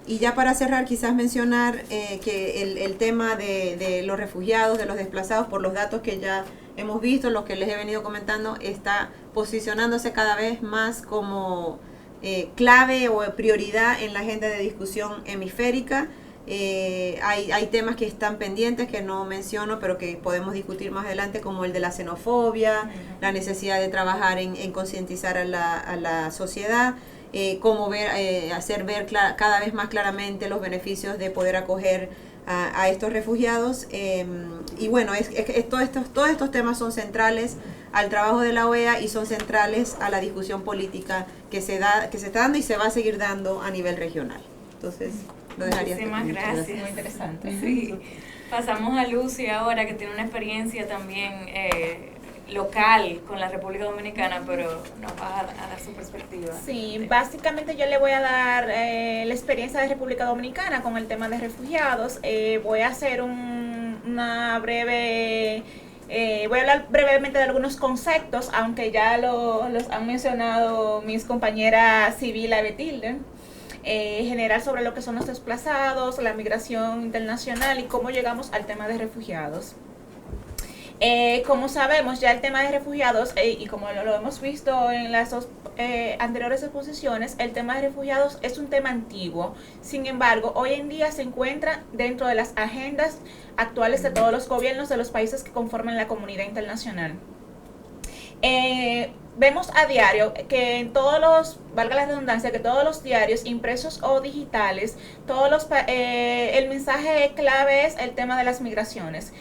Y ya para cerrar, quizás mencionar que el tema de los refugiados, de los desplazados, por los datos que ya hemos visto, los que les he venido comentando, está posicionándose cada vez más como clave o prioridad en la agenda de discusión hemisférica. Hay temas que están pendientes que no menciono, pero que podemos discutir más adelante, como el de la xenofobia, la necesidad de trabajar en concientizar a la sociedad, cómo hacer ver cada vez más claramente los beneficios de poder acoger a estos refugiados. Y bueno, todos estos temas son centrales al trabajo de la OEA y son centrales a la discusión política que se está dando y se va a seguir dando a nivel regional. Entonces, lo dejaría. Muchísimas gracias. Muy interesante. Sí. Pasamos a Lucy ahora, que tiene una experiencia también local con la República Dominicana, pero nos va a dar su perspectiva. Sí, básicamente yo le voy a dar la experiencia de República Dominicana con el tema de refugiados. Voy a hacer una breve Voy a hablar brevemente de algunos conceptos, aunque ya los han mencionado mis compañeras Sibila y Betilde. General sobre lo que son los desplazados, la migración internacional y cómo llegamos al tema de refugiados. Como sabemos, ya el tema de refugiados, y como lo hemos visto en las dos anteriores exposiciones, el tema de refugiados es un tema antiguo. Sin embargo, hoy en día se encuentra dentro de las agendas actuales de todos los gobiernos de los países que conforman la comunidad internacional. Vemos a diario que en todos los, valga la redundancia, que todos los diarios impresos o digitales, el mensaje clave es el tema de las migraciones.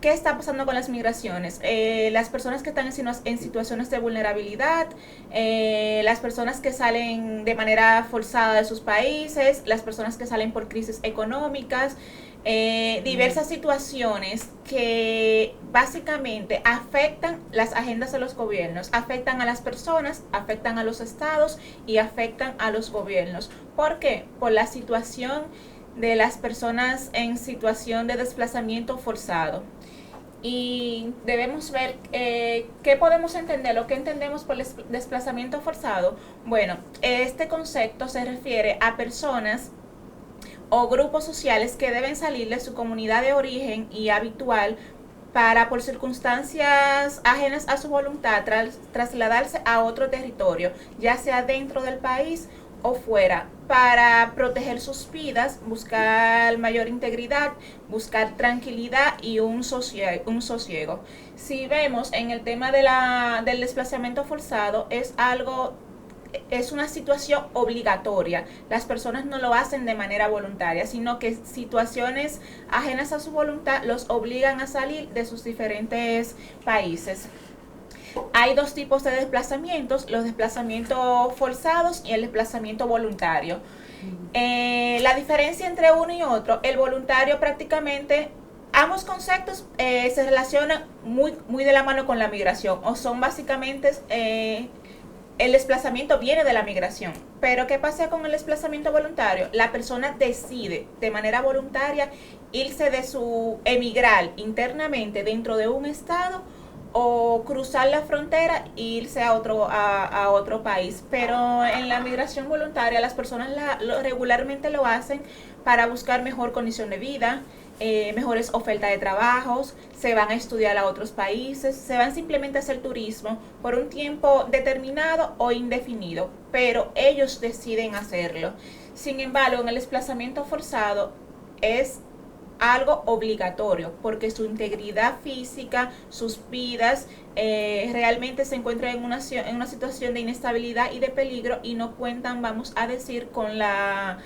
¿Qué está pasando con las migraciones? Las personas que están en situaciones de vulnerabilidad, las personas que salen de manera forzada de sus países, las personas que salen por crisis económicas, diversas situaciones que básicamente afectan las agendas de los gobiernos, afectan a las personas, afectan a los estados y afectan a los gobiernos. ¿Por qué? Por la situación de las personas en situación de desplazamiento forzado. Y debemos ver qué podemos entender o qué entendemos por desplazamiento forzado. Bueno, este concepto se refiere a personas o grupos sociales que deben salir de su comunidad de origen y habitual para, por circunstancias ajenas a su voluntad, trasladarse a otro territorio, ya sea dentro del país o fuera, para proteger sus vidas, buscar mayor integridad, buscar tranquilidad y un sosiego. Si vemos en el tema del desplazamiento forzado, es una situación obligatoria. Las personas no lo hacen de manera voluntaria, sino que situaciones ajenas a su voluntad los obligan a salir de sus diferentes países. Hay dos tipos de desplazamientos, los desplazamientos forzados y el desplazamiento voluntario. La diferencia entre uno y otro, el voluntario prácticamente, ambos conceptos se relacionan muy de la mano con la migración, o son básicamente, el desplazamiento viene de la migración. Pero ¿qué pasa con el desplazamiento voluntario? La persona decide de manera voluntaria emigrar internamente dentro de un estado, o cruzar la frontera e irse a otro país. Pero en la migración voluntaria las personas regularmente lo hacen para buscar mejor condición de vida, mejores ofertas de trabajos, se van a estudiar a otros países, se van simplemente a hacer turismo por un tiempo determinado o indefinido, pero ellos deciden hacerlo. Sin embargo, en el desplazamiento forzado es algo obligatorio, porque su integridad física, sus vidas realmente se encuentran en una situación de inestabilidad y de peligro, y no cuentan, vamos a decir, con la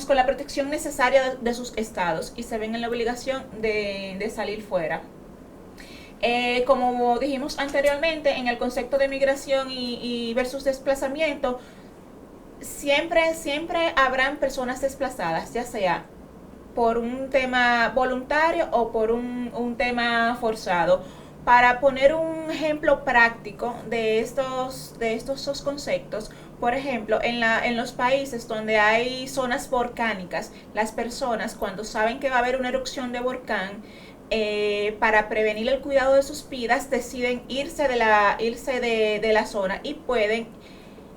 con la protección necesaria de sus estados, y se ven en la obligación de salir fuera. Como dijimos anteriormente, en el concepto de migración y versus desplazamiento, siempre habrán personas desplazadas, ya sea por un tema voluntario o por un tema forzado. Para poner un ejemplo práctico de estos dos conceptos, por ejemplo, en los países donde hay zonas volcánicas, las personas, cuando saben que va a haber una erupción de volcán, para prevenir el cuidado de sus vidas, deciden irse de la zona, y pueden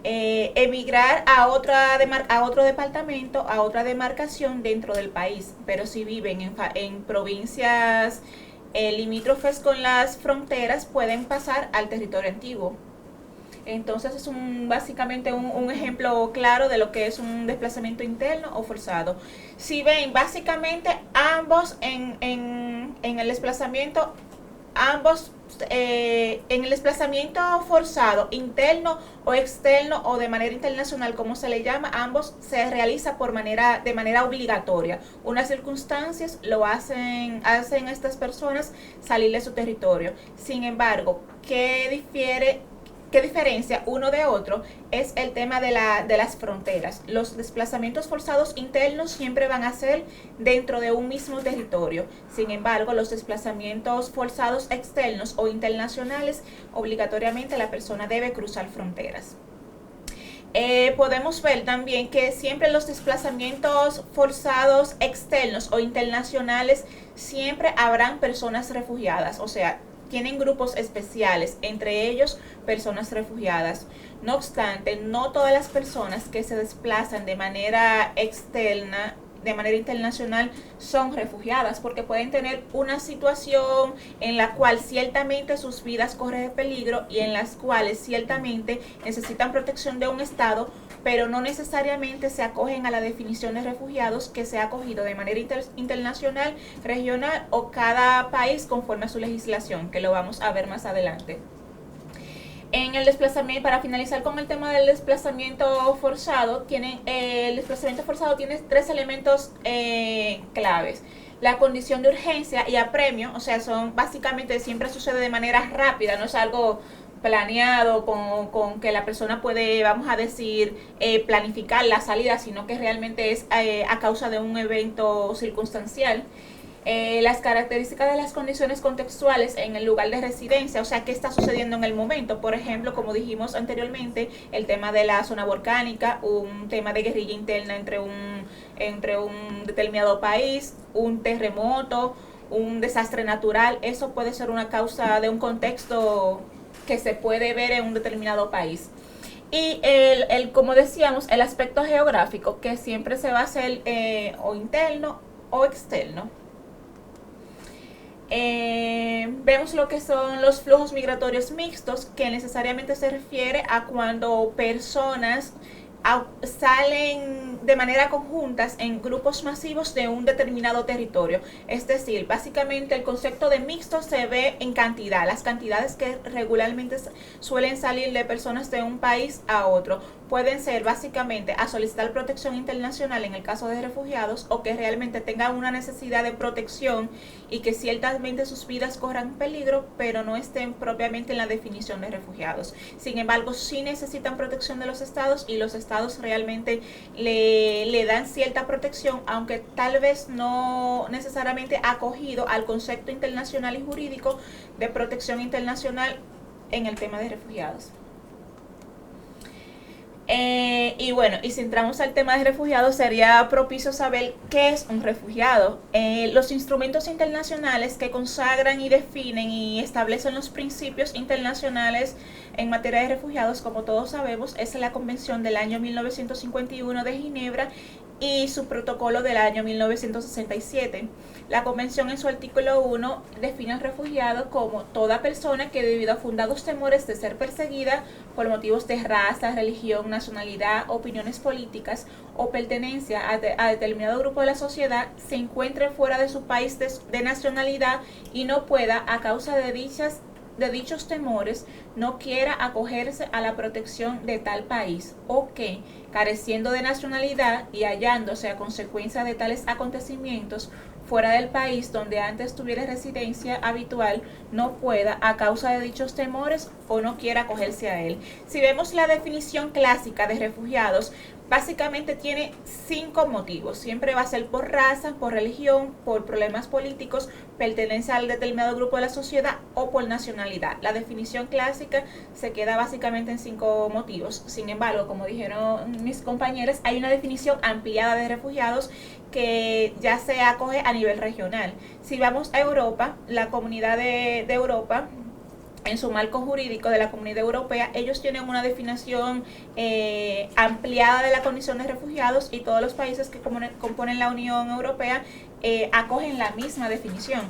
emigrar a otro departamento, a otra demarcación dentro del país. Pero si viven en provincias limítrofes con las fronteras, pueden pasar al territorio antiguo. Entonces es básicamente un ejemplo claro de lo que es un desplazamiento interno o forzado. Si ven, básicamente ambos en el desplazamiento, en el desplazamiento forzado, interno o externo, o de manera internacional, como se le llama, ambos se realiza de manera obligatoria. Unas circunstancias lo hacen a estas personas salir de su territorio. Sin embargo, ¿qué diferencia uno de otro? Es el tema de las fronteras. Los desplazamientos forzados internos siempre van a ser dentro de un mismo territorio. Sin embargo, los desplazamientos forzados externos o internacionales, obligatoriamente la persona debe cruzar fronteras. Podemos ver también que siempre los desplazamientos forzados externos o internacionales, siempre habrán personas refugiadas. O sea, tienen grupos especiales, entre ellos personas refugiadas. No obstante, no todas las personas que se desplazan de manera externa, de manera internacional, son refugiadas, porque pueden tener una situación en la cual ciertamente sus vidas corren peligro y en las cuales ciertamente necesitan protección de un Estado, pero no necesariamente se acogen a la definición de refugiados que se ha acogido de manera internacional, regional o cada país conforme a su legislación, que lo vamos a ver más adelante. En el desplazamiento, para finalizar con el tema del desplazamiento forzado, el desplazamiento forzado tiene 3 elementos claves. La condición de urgencia y apremio, o sea, son básicamente siempre sucede de manera rápida, no es algo planeado con que la persona puede, vamos a decir, planificar la salida, sino que realmente es a causa de un evento circunstancial. Las características de las condiciones contextuales en el lugar de residencia, o sea, qué está sucediendo en el momento. Por ejemplo, como dijimos anteriormente, el tema de la zona volcánica, un tema de guerrilla interna entre un determinado país, un terremoto, un desastre natural. Eso puede ser una causa de un contexto que se puede ver en un determinado país. Y como decíamos, el aspecto geográfico, que siempre se va a hacer o interno o externo. Vemos lo que son los flujos migratorios mixtos, que necesariamente se refiere a cuando personas salen de manera conjuntas en grupos masivos de un determinado territorio. Es decir, básicamente el concepto de mixto se ve en cantidad, las cantidades que regularmente suelen salir de personas de un país a otro. Pueden ser básicamente a solicitar protección internacional en el caso de refugiados, o que realmente tengan una necesidad de protección y que ciertamente sus vidas corran peligro, pero no estén propiamente en la definición de refugiados. Sin embargo, sí necesitan protección de los estados, y los estados realmente le dan cierta protección, aunque tal vez no necesariamente acogido al concepto internacional y jurídico de protección internacional en el tema de refugiados. Y bueno, y si entramos al tema de refugiados, sería propicio saber qué es un refugiado. Los instrumentos internacionales que consagran y definen y establecen los principios internacionales en materia de refugiados, como todos sabemos, es la Convención del año 1951 de Ginebra y su protocolo del año 1967. La Convención, en su artículo 1, define al refugiado como toda persona que, debido a fundados temores de ser perseguida por motivos de raza, religión, nacionalidad, opiniones políticas o pertenencia a determinado grupo de la sociedad, se encuentre fuera de su país de nacionalidad y no pueda, a causa de dichos temores, no quiera acogerse a la protección de tal país, o que, careciendo de nacionalidad y hallándose a consecuencia de tales acontecimientos fuera del país donde antes tuviera residencia habitual, no pueda, a causa de dichos temores, o no quiera acogerse a él. Si vemos la definición clásica de refugiados, básicamente tiene 5 motivos. Siempre va a ser por raza, por religión, por problemas políticos, pertenencia al determinado grupo de la sociedad o por nacionalidad. La definición clásica se queda básicamente en 5 motivos. Sin embargo, como dijeron mis compañeras, hay una definición ampliada de refugiados que ya se acoge a nivel regional. Si vamos a Europa, la Comunidad de Europa, en su marco jurídico de la Comunidad Europea, ellos tienen una definición ampliada de la condición de refugiados, y todos los países que componen la Unión Europea acogen la misma definición.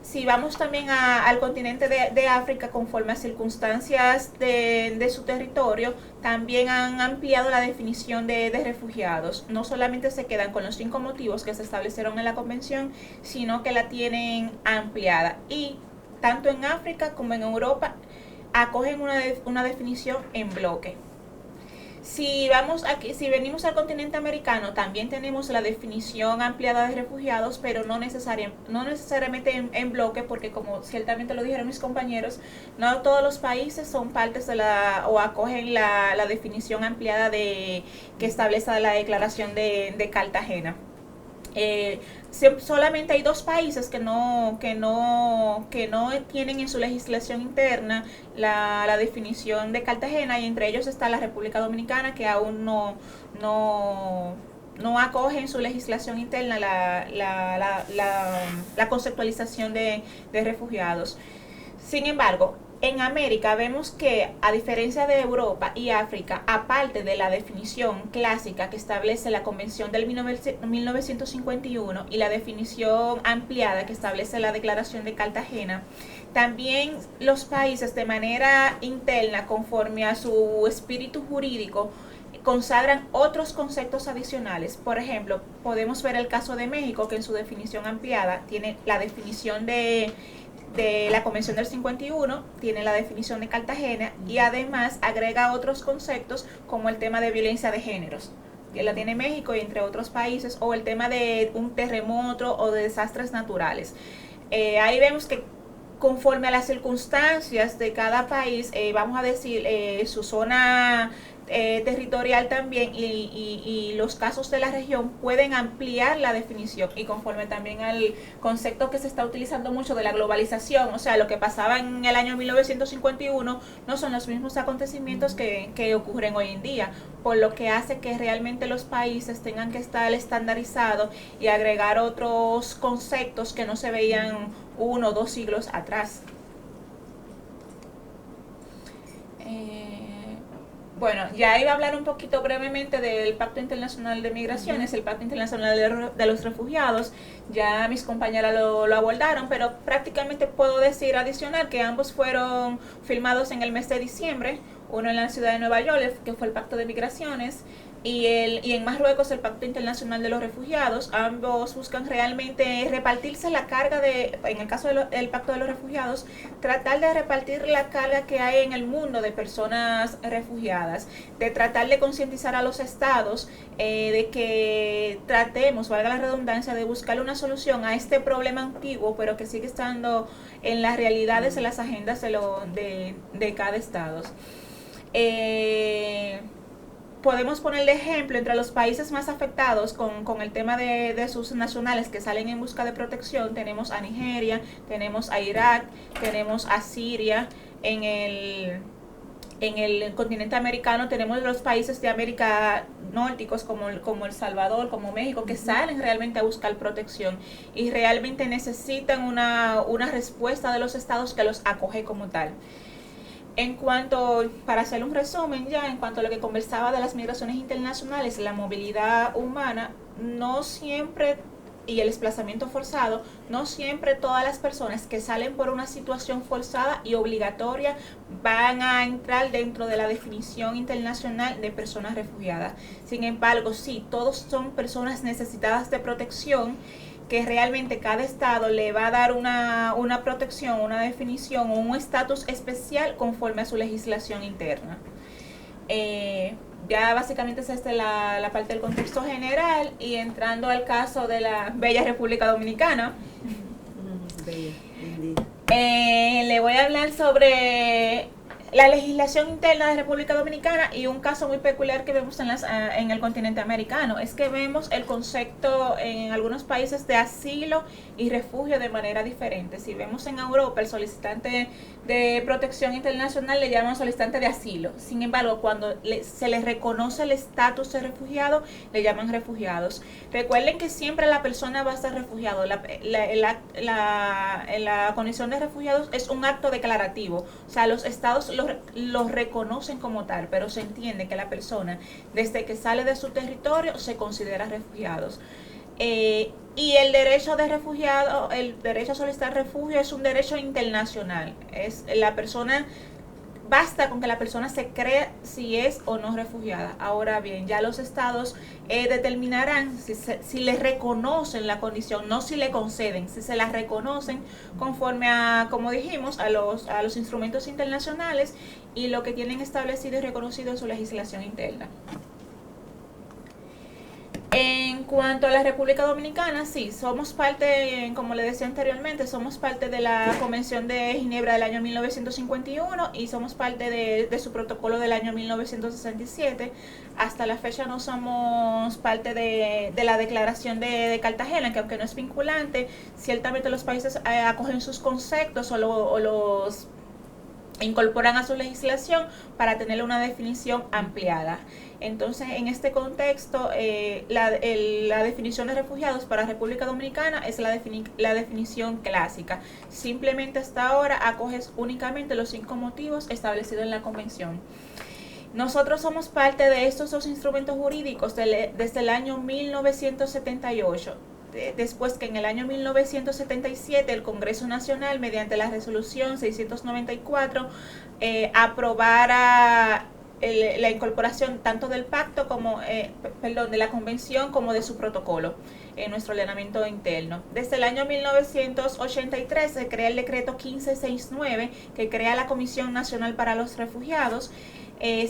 Si vamos también al continente de África, conforme a circunstancias de su territorio, también han ampliado la definición de refugiados. No solamente se quedan con los 5 motivos que se establecieron en la convención, sino que la tienen ampliada. Y tanto en África como en Europa acogen una definición en bloque. Si venimos al continente americano, también tenemos la definición ampliada de refugiados, pero no necesariamente en bloque, porque, como ciertamente lo dijeron mis compañeros, no todos los países son partes o acogen la definición ampliada que establece la Declaración de Cartagena. Solamente hay 2 países que no tienen en su legislación interna la definición de Cartagena, y entre ellos está la República Dominicana, que aún no acoge en su legislación interna la conceptualización de refugiados. Sin embargo, en América vemos que, a diferencia de Europa y África, aparte de la definición clásica que establece la Convención del 1951 y la definición ampliada que establece la Declaración de Cartagena, también los países de manera interna, conforme a su espíritu jurídico, consagran otros conceptos adicionales. Por ejemplo, podemos ver el caso de México, que en su definición ampliada tiene la definición de la Convención del 51, tiene la definición de Cartagena y además agrega otros conceptos como el tema de violencia de géneros, que la tiene México y entre otros países, o el tema de un terremoto o de desastres naturales. Ahí vemos que conforme a las circunstancias de cada país, vamos a decir, su zona territorial también y los casos de la región pueden ampliar la definición, y conforme también al concepto que se está utilizando mucho de la globalización, o sea, lo que pasaba en el año 1951 no son los mismos acontecimientos que ocurren hoy en día, por lo que hace que realmente los países tengan que estar estandarizados y agregar otros conceptos que no se veían 1 o 2 siglos atrás. Bueno, ya iba a hablar un poquito brevemente del Pacto Internacional de Migraciones, el Pacto Internacional de los Refugiados. Ya mis compañeras lo abordaron, pero prácticamente puedo decir adicional que ambos fueron firmados en el mes de diciembre, uno en la ciudad de Nueva York, que fue el Pacto de Migraciones, y en Marruecos el Pacto Internacional de los Refugiados. Ambos buscan realmente repartirse la carga en el caso del Pacto de los Refugiados, tratar de repartir la carga que hay en el mundo de personas refugiadas, de tratar de concientizar a los estados, de que tratemos, valga la redundancia, de buscar una solución a este problema antiguo, pero que sigue estando en las realidades, en las agendas de cada estado. Podemos poner de ejemplo entre los países más afectados con el tema de sus nacionales que salen en busca de protección. Tenemos a Nigeria, tenemos a Irak, tenemos a Siria. En el continente americano tenemos los países de América nórdicos como El Salvador, como México, que salen realmente a buscar protección y realmente necesitan una respuesta de los estados que los acoge como tal. Para hacer un resumen ya, en cuanto a lo que conversaba de las migraciones internacionales, la movilidad humana no siempre, y el desplazamiento forzado, no siempre todas las personas que salen por una situación forzada y obligatoria van a entrar dentro de la definición internacional de personas refugiadas. Sin embargo, sí, todos son personas necesitadas de protección, que realmente cada estado le va a dar una protección, una definición o un estatus especial conforme a su legislación interna. Ya básicamente es la parte del contexto general, y entrando al caso de la bella República Dominicana. Le voy a hablar sobre la legislación interna de República Dominicana y un caso muy peculiar que vemos en el continente americano. Es que vemos el concepto en algunos países de asilo y refugio de manera diferente. Si vemos en Europa, el solicitante de protección internacional le llaman solicitante de asilo. Sin embargo, cuando se les reconoce el estatus de refugiado, le llaman refugiados. Recuerden que siempre la persona va a ser refugiado. La condición de refugiados es un acto declarativo. O sea, los estados los reconocen como tal, pero se entiende que la persona, desde que sale de su territorio, se considera refugiados. Y el derecho de refugiado, el derecho a solicitar refugio es un derecho internacional. Basta con que la persona se crea si es o no refugiada. Ahora bien, ya los estados determinarán si les reconocen la condición, no si le conceden, si se la reconocen conforme a, como dijimos, a los instrumentos internacionales y lo que tienen establecido y reconocido en su legislación interna. En cuanto a la República Dominicana, sí, somos parte, como le decía anteriormente, somos parte de la Convención de Ginebra del año 1951 y somos parte de su protocolo del año 1967. Hasta la fecha no somos parte de la Declaración de Cartagena, que aunque no es vinculante, ciertamente los países acogen sus conceptos o los incorporan a su legislación para tener una definición ampliada. Entonces, en este contexto, la definición de refugiados para República Dominicana es la definición clásica. Simplemente hasta ahora acoge únicamente los 5 motivos establecidos en la Convención. Nosotros somos parte de estos 2 instrumentos jurídicos desde el año 1978. Después que en el año 1977 el Congreso Nacional, mediante la resolución 694, aprobara la incorporación tanto del pacto como, de la convención como de su protocolo en nuestro ordenamiento interno. Desde el año 1983 se crea el decreto 1569 que crea la Comisión Nacional para los Refugiados.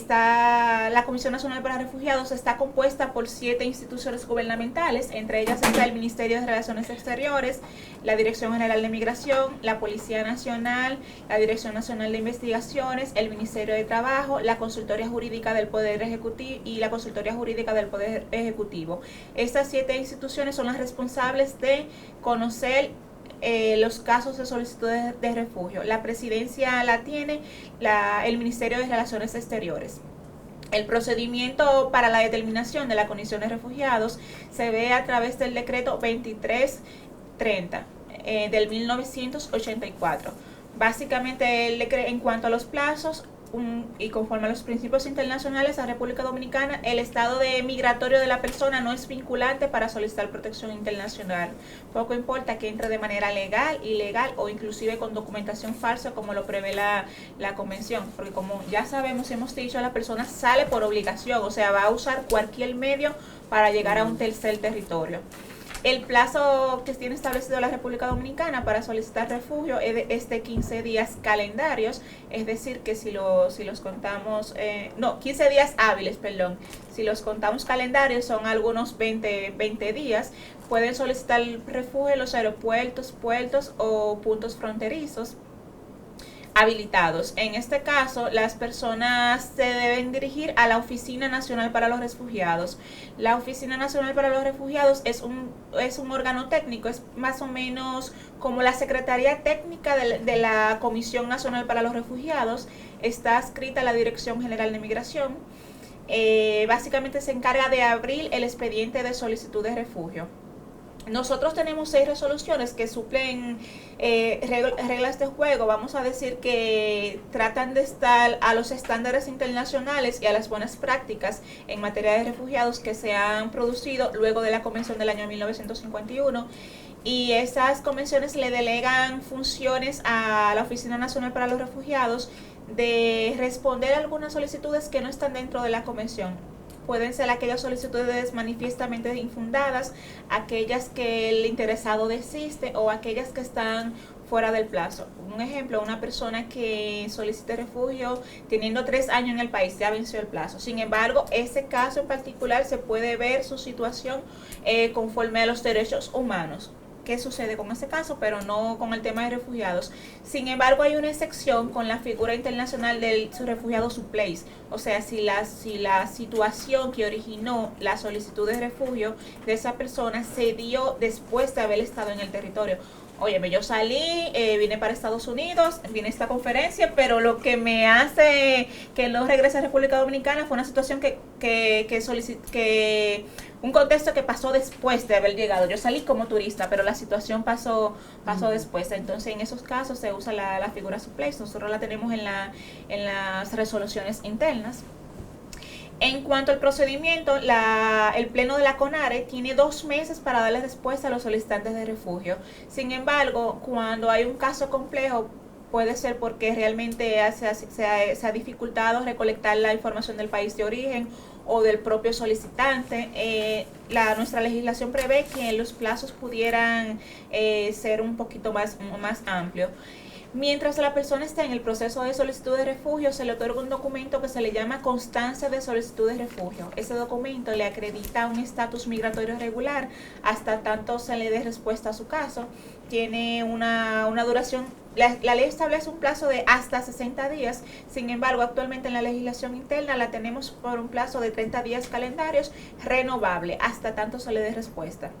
La Comisión Nacional para Refugiados está compuesta por 7 instituciones gubernamentales, entre ellas está el Ministerio de Relaciones Exteriores, la Dirección General de Migración, la Policía Nacional, la Dirección Nacional de Investigaciones, el Ministerio de Trabajo, la Consultoría Jurídica del Poder Ejecutivo y la Consultoría Jurídica del Poder Ejecutivo. Estas 7 instituciones son las responsables de conocer los casos de solicitudes de refugio. La presidencia la tiene el Ministerio de Relaciones Exteriores. El procedimiento para la determinación de la condición de refugiados se ve a través del decreto 2330 del 1984. Básicamente, en cuanto a los plazos, y conforme a los principios internacionales a República Dominicana, el estado de migratorio de la persona no es vinculante para solicitar protección internacional. Poco importa que entre de manera legal, ilegal o inclusive con documentación falsa, como lo prevé la convención, porque como ya sabemos, hemos dicho, la persona sale por obligación, o sea, va a usar cualquier medio para llegar a un tercer territorio. El plazo que tiene establecido la República Dominicana para solicitar refugio es de 15 días calendarios, es decir, que si los contamos, 15 días hábiles, perdón. Si los contamos calendarios son algunos 20 días. Pueden solicitar refugio en los aeropuertos, puertos o puntos fronterizos habilitados. En este caso, las personas se deben dirigir a la Oficina Nacional para los Refugiados. La Oficina Nacional para los Refugiados es un órgano técnico, es más o menos como la Secretaría Técnica de la Comisión Nacional para los Refugiados. Está adscrita a la Dirección General de Migración. Básicamente se encarga de abrir el expediente de solicitud de refugio. Nosotros tenemos 6 resoluciones que suplen reglas de juego, vamos a decir, que tratan de estar a los estándares internacionales y a las buenas prácticas en materia de refugiados que se han producido luego de la Convención del año 1951. Y esas convenciones le delegan funciones a la Oficina Nacional para los Refugiados de responder a algunas solicitudes que no están dentro de la convención. Pueden ser aquellas solicitudes manifiestamente infundadas, aquellas que el interesado desiste o aquellas que están fuera del plazo. Un ejemplo, una persona que solicite refugio teniendo 3 años en el país, ya venció el plazo. Sin embargo, ese caso en particular se puede ver su situación conforme a los derechos humanos. ¿Qué sucede con ese caso? Pero no con el tema de refugiados. Sin embargo, hay una excepción con la figura internacional del refugiado supplés. O sea, si la situación que originó la solicitud de refugio de esa persona se dio después de haber estado en el territorio. Óyeme, yo salí, vine para Estados Unidos, vine a esta conferencia, pero lo que me hace que no regrese a República Dominicana fue una situación un contexto que pasó después de haber llegado. Yo salí como turista, pero la situación pasó después. Entonces, en esos casos se usa la figura supplés. Nosotros la tenemos en las resoluciones internas. En cuanto al procedimiento, el Pleno de la CONARE tiene 2 meses para darle respuesta a los solicitantes de refugio. Sin embargo, cuando hay un caso complejo, puede ser porque realmente se ha dificultado recolectar la información del país de origen o del propio solicitante. Nuestra legislación prevé que los plazos pudieran ser un poquito más amplios. Mientras la persona está en el proceso de solicitud de refugio, se le otorga un documento que se le llama constancia de solicitud de refugio. Ese documento le acredita un estatus migratorio regular hasta tanto se le dé respuesta a su caso. Tiene una duración, la ley establece un plazo de hasta 60 días, sin embargo, actualmente en la legislación interna la tenemos por un plazo de 30 días calendarios renovable, hasta tanto se le dé respuesta.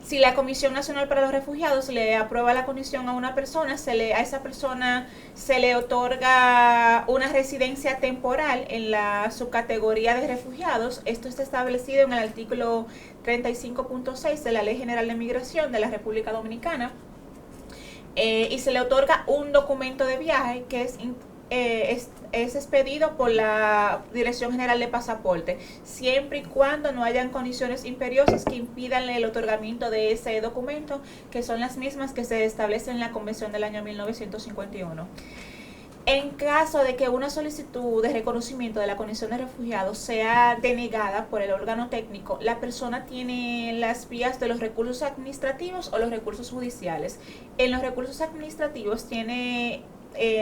Si la Comisión Nacional para los Refugiados le aprueba la condición a una persona, a esa persona se le otorga una residencia temporal en la subcategoría de refugiados. Esto está establecido en el artículo 35.6 de la Ley General de Migración de la República Dominicana. Y se le otorga un documento de viaje que es expedido por la Dirección General de Pasaporte, siempre y cuando no hayan condiciones imperiosas que impidan el otorgamiento de ese documento, que son las mismas que se establecen en la Convención del año 1951. En caso de que una solicitud de reconocimiento de la condición de refugiado sea denegada por el órgano técnico, la persona tiene las vías de los recursos administrativos o los recursos judiciales. En los recursos administrativos tiene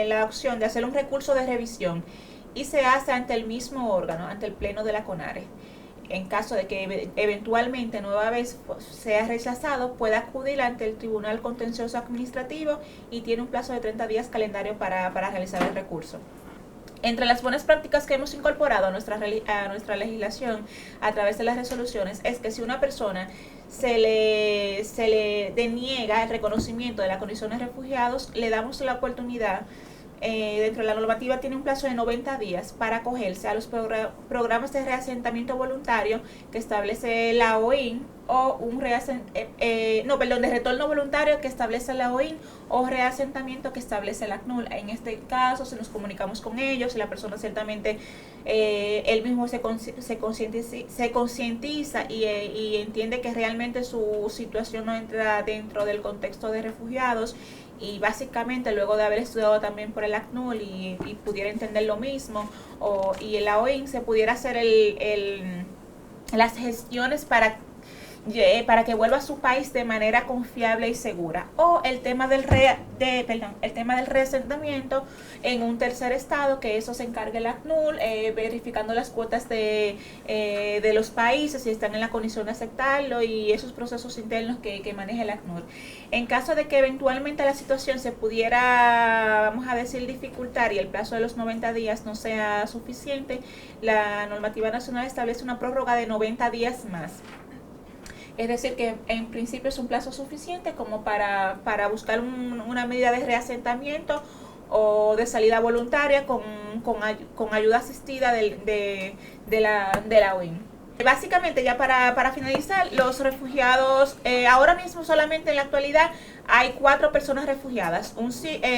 la opción de hacer un recurso de revisión y se hace ante el mismo órgano, ante el Pleno de la CONARE. En caso de que eventualmente nueva vez sea rechazado, puede acudir ante el Tribunal Contencioso Administrativo y tiene un plazo de 30 días calendario para realizar el recurso. Entre las buenas prácticas que hemos incorporado a nuestra legislación a través de las resoluciones es que si una persona se le deniega el reconocimiento de la condición de refugiados, le damos la oportunidad, dentro de la normativa tiene un plazo de 90 días para acogerse a los programas de reasentamiento voluntario que establece la OIN o de retorno voluntario que establece la OIN o reasentamiento que establece la ACNUR. En este caso, si nos comunicamos con ellos, si la persona ciertamente él mismo se concientiza y entiende que realmente su situación no entra dentro del contexto de refugiados, y básicamente luego de haber estudiado también por el ACNUR y pudiera entender lo mismo, y la OIN se pudiera hacer las gestiones para que vuelva a su país de manera confiable y segura, o el tema del reasentamiento en un tercer estado, que eso se encargue el ACNUR, verificando las cuotas de los países, si están en la condición de aceptarlo, y esos procesos internos que maneja el ACNUR. En caso de que eventualmente la situación se pudiera, vamos a decir, dificultar y el plazo de los 90 días no sea suficiente, la normativa nacional establece una prórroga de 90 días más. Es decir, que en principio es un plazo suficiente como para buscar una medida de reasentamiento o de salida voluntaria con ayuda asistida de la OIN. Básicamente, ya para finalizar, los refugiados, ahora mismo solamente en la actualidad hay 4 personas refugiadas,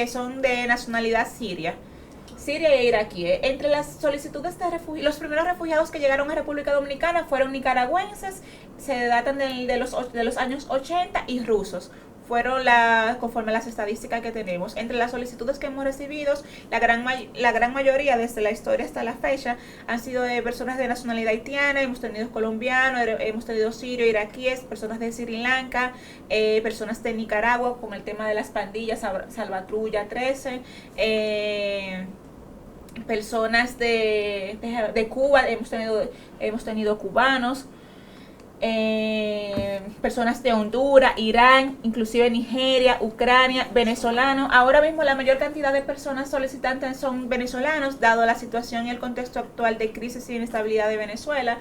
son de nacionalidad siria e iraquí. Entre las solicitudes de refugio, los primeros refugiados que llegaron a República Dominicana fueron nicaragüenses, se datan de los años 80, y rusos. Fueron conforme a las estadísticas que tenemos. Entre las solicitudes que hemos recibido, la gran mayoría desde la historia hasta la fecha han sido de personas de nacionalidad haitiana, hemos tenido colombianos, hemos tenido sirio, iraquíes, personas de Sri Lanka, personas de Nicaragua con el tema de las pandillas, Salvatrulla 13, personas de Cuba, hemos tenido cubanos, personas de Honduras, Irán, inclusive Nigeria, Ucrania, venezolanos. Ahora mismo la mayor cantidad de personas solicitantes son venezolanos, dado la situación y el contexto actual de crisis y inestabilidad de Venezuela.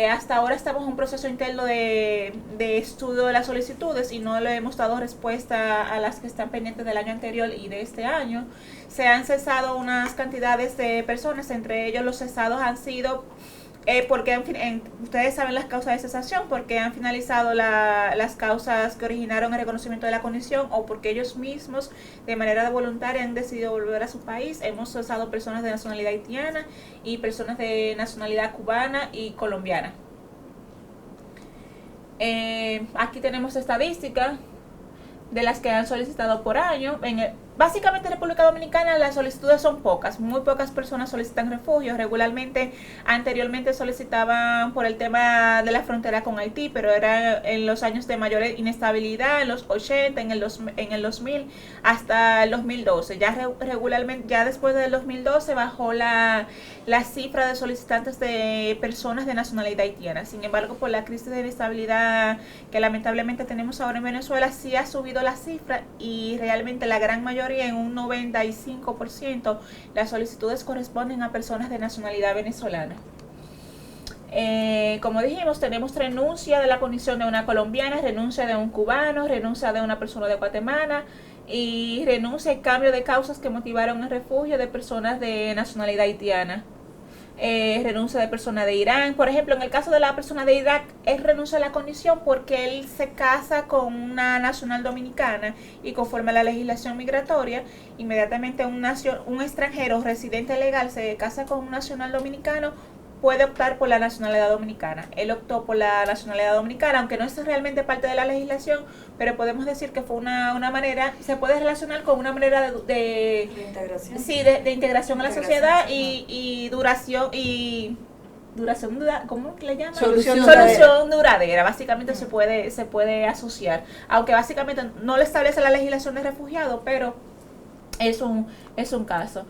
Hasta ahora estamos en un proceso interno de estudio de las solicitudes y no le hemos dado respuesta a las que están pendientes del año anterior y de este año. Se han cesado unas cantidades de personas, entre ellos los cesados han sido porque ustedes saben las causas de cesación, porque han finalizado las causas que originaron el reconocimiento de la condición, o porque ellos mismos de manera voluntaria han decidido volver a su país. Hemos cesado personas de nacionalidad haitiana y personas de nacionalidad cubana y colombiana. Aquí tenemos estadísticas de las que han solicitado por año. Básicamente en República Dominicana las solicitudes son pocas, muy pocas personas solicitan refugio. Regularmente, anteriormente solicitaban por el tema de la frontera con Haití, pero era en los años de mayor inestabilidad, en los 80, en el 2000, hasta el 2012. Ya regularmente, ya después del 2012 bajó la cifra de solicitantes de personas de nacionalidad haitiana. Sin embargo, por la crisis de inestabilidad que lamentablemente tenemos ahora en Venezuela, sí ha subido la cifra, y realmente la gran mayoría, en un 95%, las solicitudes corresponden a personas de nacionalidad venezolana. Como dijimos, tenemos renuncia de la condición de una colombiana, renuncia de un cubano, renuncia de una persona de Guatemala y renuncia y cambio de causas que motivaron el refugio de personas de nacionalidad haitiana. Renuncia de persona de Irán. Por ejemplo, en el caso de la persona de Irak, él renuncia a la condición porque él se casa con una nacional dominicana y conforme a la legislación migratoria, inmediatamente un extranjero residente legal se casa con un nacional dominicano, puede optar por la nacionalidad dominicana. Él optó por la nacionalidad dominicana, aunque no es realmente parte de la legislación, pero podemos decir que fue una manera, se puede relacionar con una manera de integración. Sí, de integración a la sociedad y duración, ¿cómo le llaman? Solución duradera. Básicamente se puede asociar, aunque básicamente no le establece la legislación de refugiado, pero es un caso.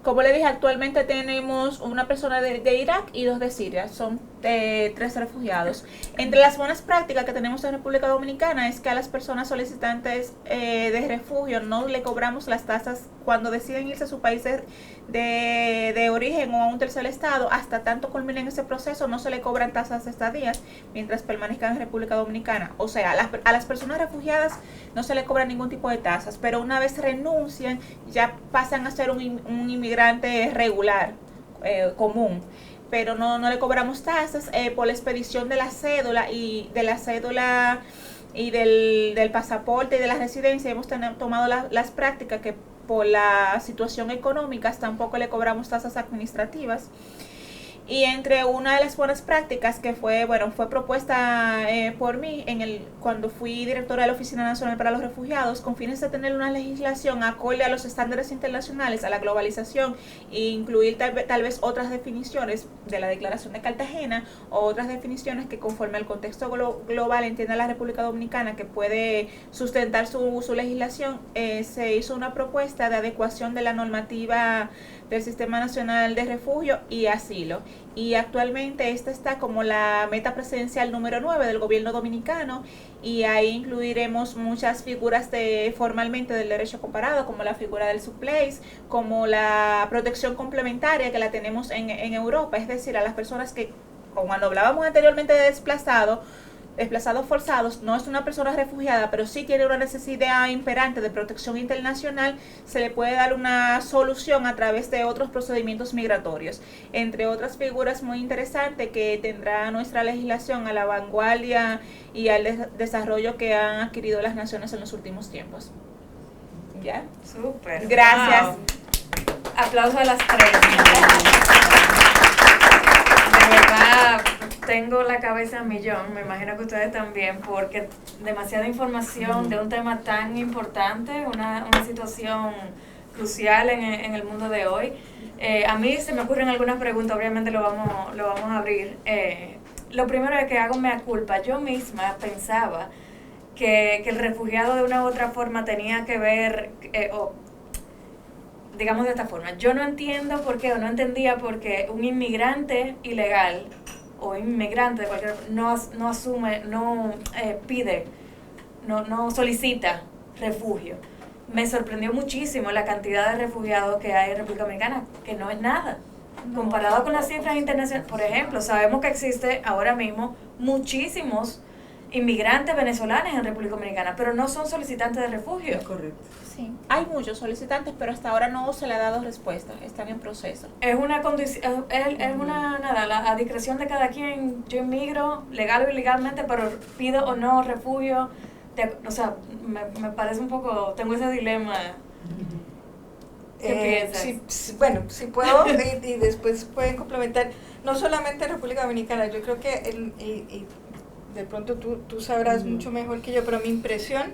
Como le dije, actualmente tenemos una persona de Irak y 2 de Siria, son 3 refugiados. Entre las buenas prácticas que tenemos en República Dominicana es que a las personas solicitantes de refugio no le cobramos las tasas cuando deciden irse a su país de origen o a un tercer estado. Hasta tanto culminen ese proceso, no se le cobran tasas de estadías mientras permanezcan en República Dominicana. O sea, a las personas refugiadas no se le cobra ningún tipo de tasas, pero una vez renuncian ya pasan a ser un inmigrante regular, común, pero no le cobramos tasas por la expedición de la cédula y del pasaporte y de la residencia. Hemos tomado las prácticas que por la situación económica tampoco le cobramos tasas administrativas. Y entre una de las buenas prácticas que fue propuesta por mí cuando fui directora de la Oficina Nacional para los Refugiados, con fines de tener una legislación acorde a los estándares internacionales, a la globalización, e incluir tal vez otras definiciones de la Declaración de Cartagena o otras definiciones que conforme al contexto global entienda la República Dominicana que puede sustentar su legislación. Se hizo una propuesta de adecuación de la normativa del Sistema Nacional de Refugio y Asilo. Y actualmente esta está como la meta presidencial número 9 del gobierno dominicano, y ahí incluiremos muchas figuras formalmente del derecho comparado, como la figura del subplace, como la protección complementaria que la tenemos en Europa, es decir, a las personas que, como cuando hablábamos anteriormente de desplazados forzados, no es una persona refugiada, pero sí tiene una necesidad imperante de protección internacional, se le puede dar una solución a través de otros procedimientos migratorios, entre otras figuras muy interesantes que tendrá nuestra legislación a la vanguardia y al desarrollo que han adquirido las naciones en los últimos tiempos. ¿Ya? Súper. Gracias. Wow. Aplauso a las 3. De verdad, tengo la cabeza a millón, me imagino que ustedes también, porque demasiada información de un tema tan importante, una situación crucial en el mundo de hoy. A mí se me ocurren algunas preguntas, obviamente lo vamos a abrir. Lo primero es que hago mea culpa. Yo misma pensaba que el refugiado de una u otra forma tenía que ver, digamos de esta forma, yo no entiendo por qué, o no entendía por qué un inmigrante ilegal o inmigrante de cualquier no asume, no pide, no solicita refugio. Me sorprendió muchísimo la cantidad de refugiados que hay en República Dominicana, que no es nada. Comparado con las cifras internacionales, por ejemplo, sabemos que existe ahora mismo muchísimos inmigrantes venezolanos en República Dominicana, pero no son solicitantes de refugio. Es correcto. Sí, hay muchos solicitantes, pero hasta ahora no se le ha dado respuesta, están en proceso. Es una condición, a discreción de cada quien. Yo inmigro legal o ilegalmente, pero pido o no refugio. O sea, me parece un poco, tengo ese dilema. ¿Qué piensas? Bueno, si puedo, y después pueden complementar, no solamente en República Dominicana, yo creo que de pronto tú sabrás mucho mejor que yo, pero mi impresión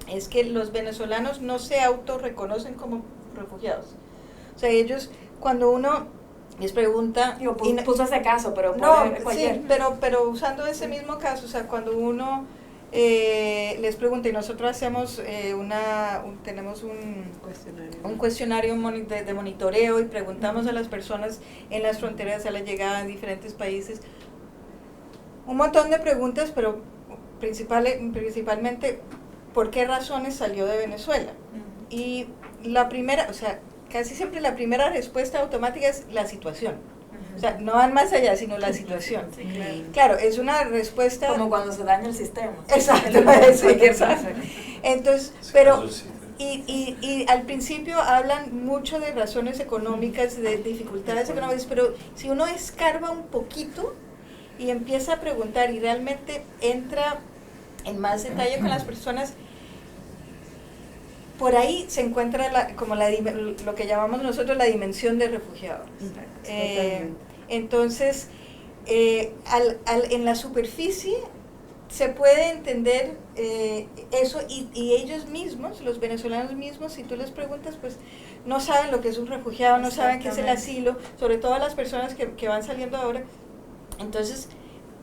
es que los venezolanos no se autorreconocen como refugiados. O sea, ellos, cuando uno les pregunta... Digo, puso ese caso, pero sí, pero usando ese mismo caso, o sea, cuando uno les pregunta, y nosotros hacemos tenemos un cuestionario de monitoreo, y preguntamos a las personas en las fronteras a la llegada en diferentes países, un montón de preguntas, pero principalmente por qué razones salió de Venezuela. Y la primera, o sea, casi siempre la primera respuesta automática es la situación. O sea, no van más allá, sino la situación. Sí, claro. Claro, es una respuesta... Como cuando se daña el sistema. Exacto, sí, Cualquier exacto. cosa. Entonces, pero... Y al principio hablan mucho de razones económicas, de dificultades económicas, pero si uno escarba un poquito y empieza a preguntar y realmente entra en más detalle con las personas, por ahí se encuentra lo que llamamos nosotros la dimensión de refugiado. Entonces, en la superficie se puede entender eso y ellos mismos, los venezolanos mismos, si tú les preguntas, pues no saben lo que es un refugiado, no saben qué es el asilo, sobre todo las personas que van saliendo ahora. Entonces,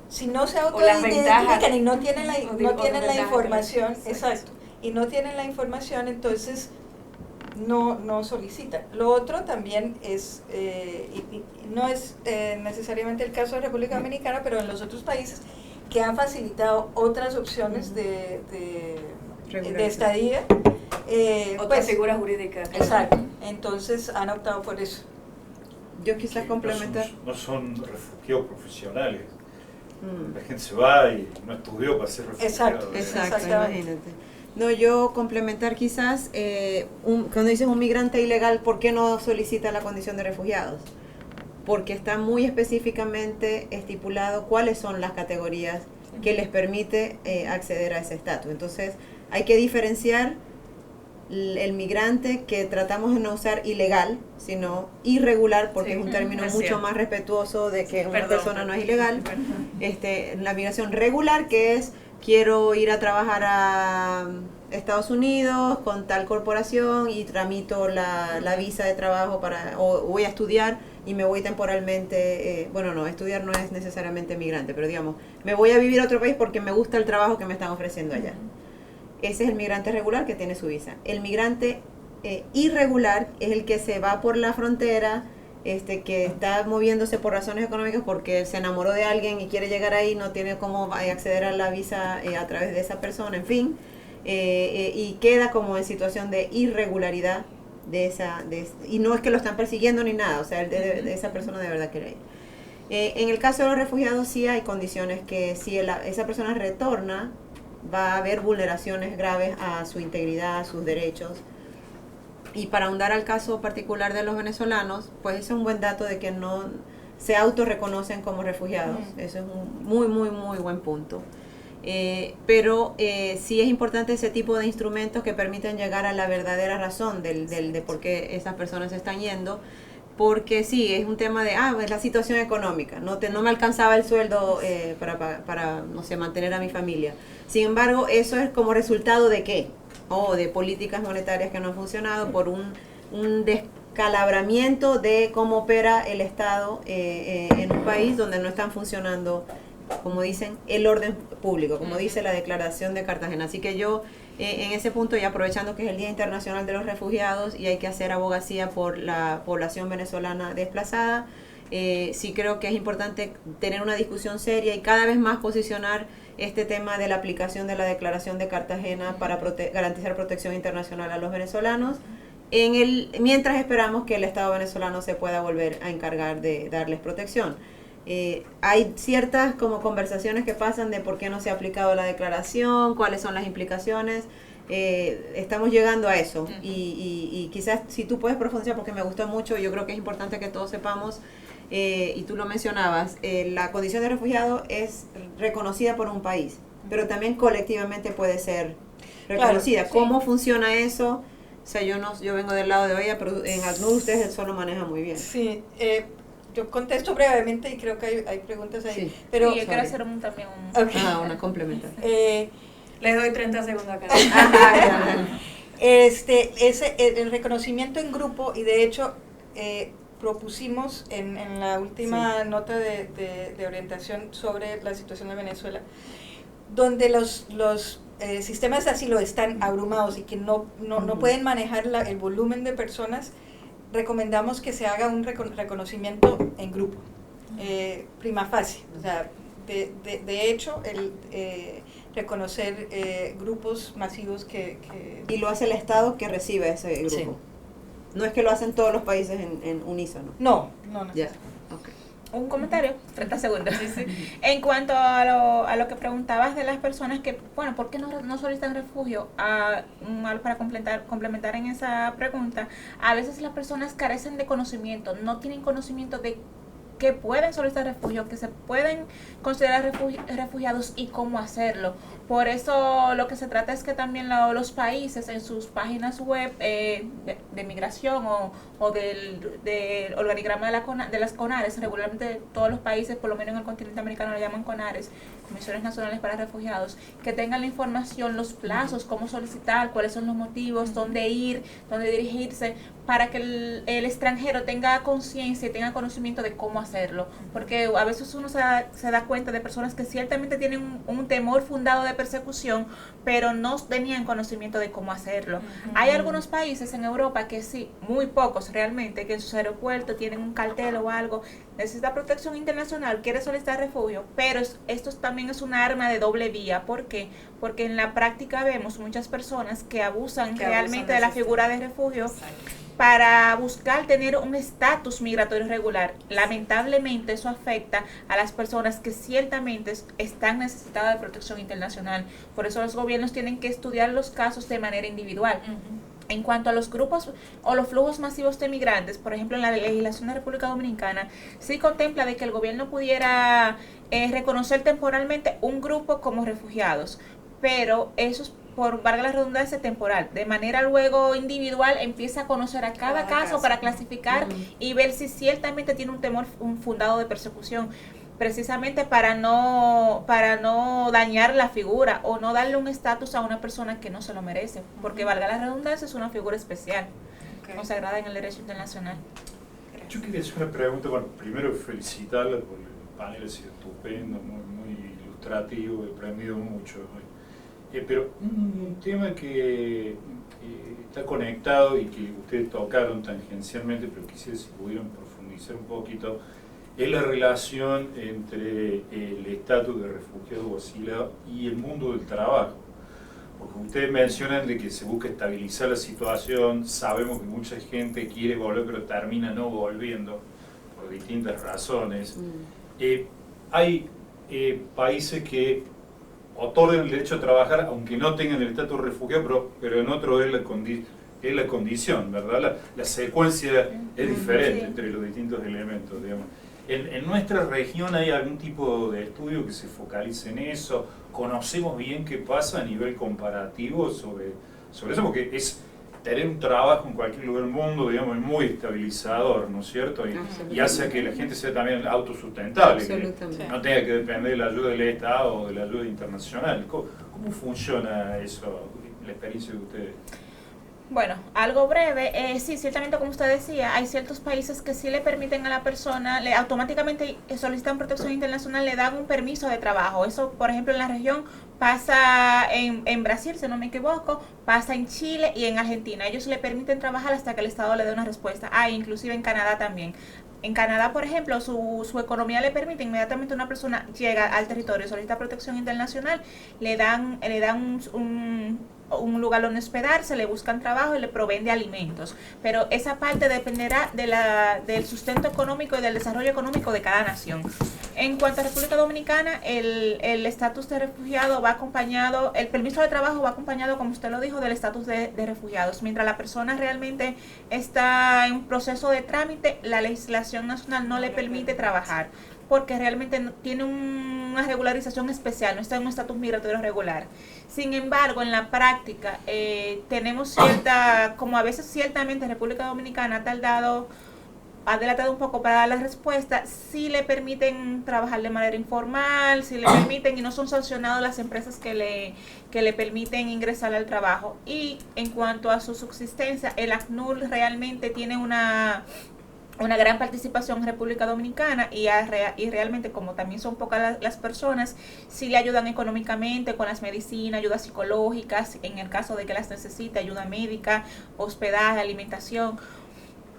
si no se autoidentifican y no tienen la información, exacto, y no tienen la información, entonces no solicitan. Lo otro también es, y no es necesariamente el caso de República Dominicana, pero en los otros países que han facilitado otras opciones de estadía. Otra figura jurídica. Exacto, entonces han optado por eso. Yo quizás complementar. No son refugiados profesionales. La gente se va y no estudió para ser refugiado. Exacto, imagínate. No, yo complementar quizás, cuando dices un migrante ilegal, ¿por qué no solicita la condición de refugiados? Porque está muy específicamente estipulado cuáles son las categorías que les permite acceder a ese estatus. Entonces, hay que diferenciar el migrante que tratamos de no usar ilegal, sino irregular, porque es un término mucho más respetuoso de que una persona no es ilegal. La migración regular, que es quiero ir a trabajar a Estados Unidos con tal corporación y tramito la visa de trabajo o voy a estudiar y me voy temporalmente, estudiar no es necesariamente migrante, pero digamos, me voy a vivir a otro país porque me gusta el trabajo que me están ofreciendo allá. Ese es el migrante regular que tiene su visa. El migrante irregular es el que se va por la frontera, que está moviéndose por razones económicas porque se enamoró de alguien y quiere llegar ahí, no tiene cómo acceder a la visa a través de esa persona, en fin, y queda como en situación de irregularidad y no es que lo están persiguiendo ni nada, o sea, de esa persona de verdad quiere ir. En el caso de los refugiados sí hay condiciones que si esa persona retorna, va a haber vulneraciones graves a su integridad, a sus derechos. Y para ahondar al caso particular de los venezolanos, pues ese es un buen dato de que no se autorreconocen como refugiados. Eso es un muy, muy, muy buen punto. Pero sí es importante ese tipo de instrumentos que permiten llegar a la verdadera razón de por qué esas personas se están yendo. Porque sí, es un tema de, es la situación económica, no me alcanzaba el sueldo para, no sé, mantener a mi familia. Sin embargo, eso es como resultado de ¿qué? De políticas monetarias que no han funcionado, por un descalabramiento de cómo opera el Estado en un país donde no están funcionando, como dicen, el orden público, como dice la Declaración de Cartagena. Así que yo, en ese punto, y aprovechando que es el Día Internacional de los Refugiados y hay que hacer abogacía por la población venezolana desplazada, sí creo que es importante tener una discusión seria y cada vez más posicionar este tema de la aplicación de la Declaración de Cartagena para garantizar protección internacional a los venezolanos, mientras esperamos que el Estado venezolano se pueda volver a encargar de darles protección. Hay ciertas como conversaciones que pasan de por qué no se ha aplicado la declaración, cuáles son las implicaciones. Estamos llegando a eso y quizás si tú puedes profundizar, porque me gustó mucho, yo creo que es importante que todos sepamos, y tú lo mencionabas, la condición de refugiado es reconocida por un país, pero también colectivamente puede ser reconocida. Claro, ¿cómo funciona eso? O sea, yo vengo del lado de OEA, pero en ACNUR ustedes eso lo manejan muy bien. Sí, yo contesto brevemente y creo que hay preguntas ahí. Sí. Pero yo quiero hacer también un... Okay. Una complementaria. Les doy 30 segundos acá. El reconocimiento en grupo, y de hecho propusimos en la última nota de orientación sobre la situación de Venezuela, donde los sistemas de asilo están abrumados y que no pueden manejar el volumen de personas, recomendamos que se haga un reconocimiento en grupo, prima facie. O sea, de hecho, reconocer grupos masivos que... Y lo hace el Estado que recibe ese grupo. Sí. No es que lo hacen todos los países en unísono. No. Ya, okay. Un comentario, 30 segundos. En cuanto a lo que preguntabas de las personas que, bueno, ¿por qué no solicitan refugio? Para complementar en esa pregunta, a veces las personas carecen de conocimiento, no tienen conocimiento de que pueden solicitar refugio, que se pueden considerar refugiados y cómo hacerlo. Por eso lo que se trata es que también los países en sus páginas web de migración o del organigrama de las CONARES, regularmente todos los países, por lo menos en el continente americano, lo llaman CONARES, Comisiones Nacionales para Refugiados, que tengan la información, los plazos, cómo solicitar, cuáles son los motivos, dónde ir, dónde dirigirse, para que el extranjero tenga conciencia y tenga conocimiento de cómo hacerlo. Porque a veces uno se da cuenta de personas que ciertamente tienen un temor fundado de persecución, pero no tenían conocimiento de cómo hacerlo. Hay algunos países en Europa que sí, muy pocos realmente, que en sus aeropuertos tienen un cartel o algo, necesita protección internacional, quiere solicitar refugio, pero esto también es un arma de doble vía. ¿Por qué? Porque en la práctica vemos muchas personas que abusan realmente de la figura de refugio. Exacto. Para buscar tener un estatus migratorio regular. Lamentablemente eso afecta a las personas que ciertamente están necesitadas de protección internacional. Por eso los gobiernos tienen que estudiar los casos de manera individual. En cuanto a los grupos o los flujos masivos de migrantes, por ejemplo, en la legislación de República Dominicana, sí contempla de que el gobierno pudiera reconocer temporalmente un grupo como refugiados, pero esos, por valga la redundancia, temporal. De manera luego individual empieza a conocer a cada caso para clasificar y ver si ciertamente tiene un temor fundado de persecución, precisamente para no dañar la figura o no darle un estatus a una persona que no se lo merece, porque valga la redundancia, es una figura especial, consagrada en el derecho internacional. Yo quería hacer una pregunta, bueno, primero felicitarla por el panel, ha sido estupendo, muy ilustrativo, he aprendido mucho hoy. Pero un tema que está conectado y que ustedes tocaron tangencialmente, pero quisiera si pudieran profundizar un poquito, es la relación entre el estatus de refugiado o asilado y el mundo del trabajo. Porque ustedes mencionan de que se busca estabilizar la situación, sabemos que mucha gente quiere volver pero termina no volviendo por distintas razones. Hay países que otorgan el derecho a trabajar aunque no tengan el estatus de refugiado, pero en otro es la condición, ¿verdad? La secuencia es diferente entre los distintos elementos, digamos. En nuestra región hay algún tipo de estudio que se focalice en eso, conocemos bien qué pasa a nivel comparativo sobre eso, porque es tener un trabajo en cualquier lugar del mundo, digamos, es muy estabilizador, ¿no es cierto? Y hace que la gente sea también autosustentable, que no tenga que depender de la ayuda del Estado o de la ayuda internacional. ¿Cómo funciona eso, la experiencia de ustedes? Bueno, algo breve, sí, ciertamente como usted decía, hay ciertos países que sí le permiten a la persona, automáticamente solicitan protección internacional, le dan un permiso de trabajo. Eso, por ejemplo, en la región pasa en Brasil, si no me equivoco, pasa en Chile y en Argentina. Ellos le permiten trabajar hasta que el Estado le dé una respuesta. Inclusive en Canadá también. En Canadá, por ejemplo, su economía le permite inmediatamente una persona llega al territorio, solicita protección internacional, le dan un lugar donde hospedarse, le buscan trabajo y le proveen de alimentos. Pero esa parte dependerá del sustento económico y del desarrollo económico de cada nación. En cuanto a República Dominicana, el estatus de refugiado va acompañado, el permiso de trabajo va acompañado, como usted lo dijo, del estatus de refugiados. Mientras la persona realmente está en un proceso de trámite, la legislación nacional no le permite trabajar, porque realmente tiene una regularización especial, no está en un estatus migratorio regular. Sin embargo, en la práctica, tenemos como a veces ciertamente República Dominicana ha delatado un poco para dar la respuesta, si le permiten trabajar de manera informal, si le permiten y no son sancionados las empresas que le permiten ingresar al trabajo. Y en cuanto a su subsistencia, el ACNUR realmente tiene una gran participación en República Dominicana y realmente, como también son pocas las personas, sí le ayudan económicamente con las medicinas, ayudas psicológicas, en el caso de que las necesite, ayuda médica, hospedaje, alimentación.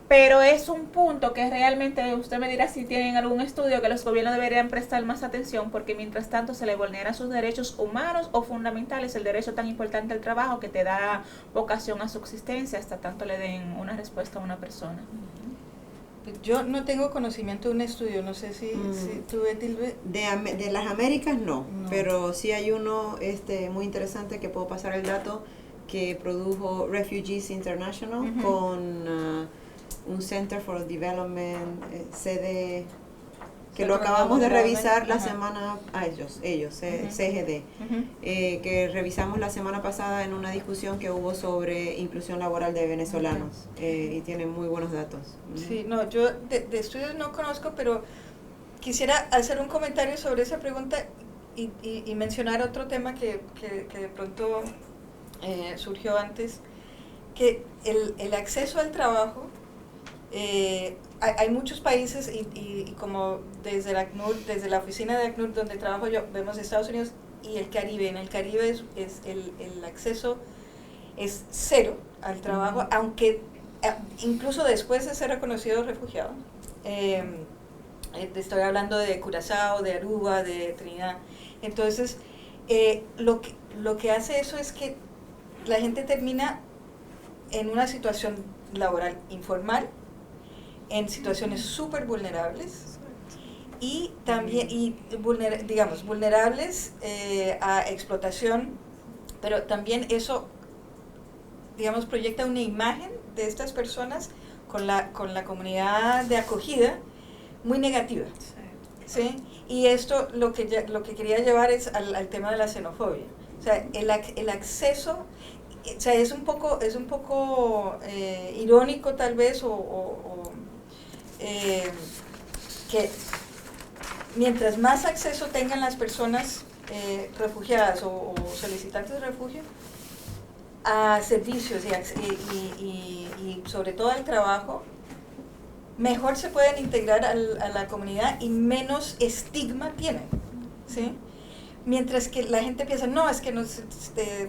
Pero es un punto que realmente usted me dirá si tienen algún estudio que los gobiernos deberían prestar más atención, porque mientras tanto se le vulneran sus derechos humanos o fundamentales, el derecho tan importante al trabajo que te da vocación a subsistencia, hasta tanto le den una respuesta a una persona. Yo no tengo conocimiento de un estudio, no sé si tú, Etilbe. De las Américas no, No. pero sí hay uno muy interesante que puedo pasar el dato que produjo Refugees International con un Center for Development, sede que lo acabamos de revisar la semana, CGD, que revisamos la semana pasada en una discusión que hubo sobre inclusión laboral de venezolanos, y tienen muy buenos datos. Sí, no, yo de estudios no conozco, pero quisiera hacer un comentario sobre esa pregunta y mencionar otro tema que de pronto surgió antes, que el acceso al trabajo, hay muchos países y como desde el ACNUR, desde la oficina de ACNUR donde trabajo yo, vemos Estados Unidos y el Caribe. En el Caribe el acceso es cero al trabajo, aunque incluso después de ser reconocido refugiado. Estoy hablando de Curazao, de Aruba, de Trinidad. Entonces, lo que hace eso es que la gente termina en una situación laboral informal, en situaciones súper vulnerables y también vulnerables a explotación, pero también eso, digamos, proyecta una imagen de estas personas con la comunidad de acogida muy negativa, ¿sí? Y esto lo que quería llevar es al tema de la xenofobia. O sea, el acceso, o sea, es un poco irónico tal vez, que mientras más acceso tengan las personas refugiadas o solicitantes de refugio a servicios y sobre todo al trabajo, mejor se pueden integrar a la comunidad y menos estigma tienen, ¿sí? Mientras que la gente piensa, no, es que nos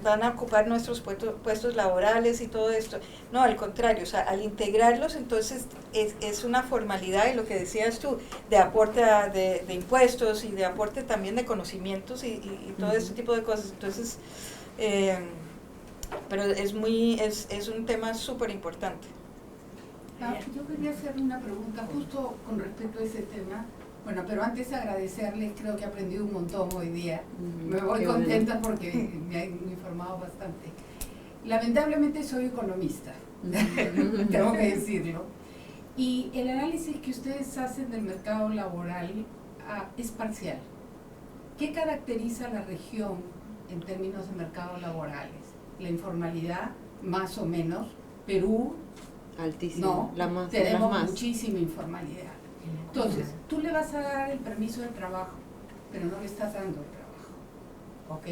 van a ocupar nuestros puestos laborales y todo esto. No, al contrario, o sea, al integrarlos, entonces es una formalidad, y lo que decías tú, de aporte de impuestos y de aporte también de conocimientos y todo este tipo de cosas. Entonces, pero es un tema súper importante. Yo quería hacerle una pregunta justo con respecto a ese tema. Bueno, pero antes agradecerles, creo que he aprendido un montón hoy día. Me voy contenta porque me han informado bastante. Lamentablemente soy economista, tengo que decirlo. Y el análisis que ustedes hacen del mercado laboral es parcial. ¿Qué caracteriza la región en términos de mercados laborales? La informalidad, más o menos. Perú, altísimo, no, tenemos muchísima informalidad. Entonces, tú le vas a dar el permiso del trabajo, pero no le estás dando el trabajo, ¿ok?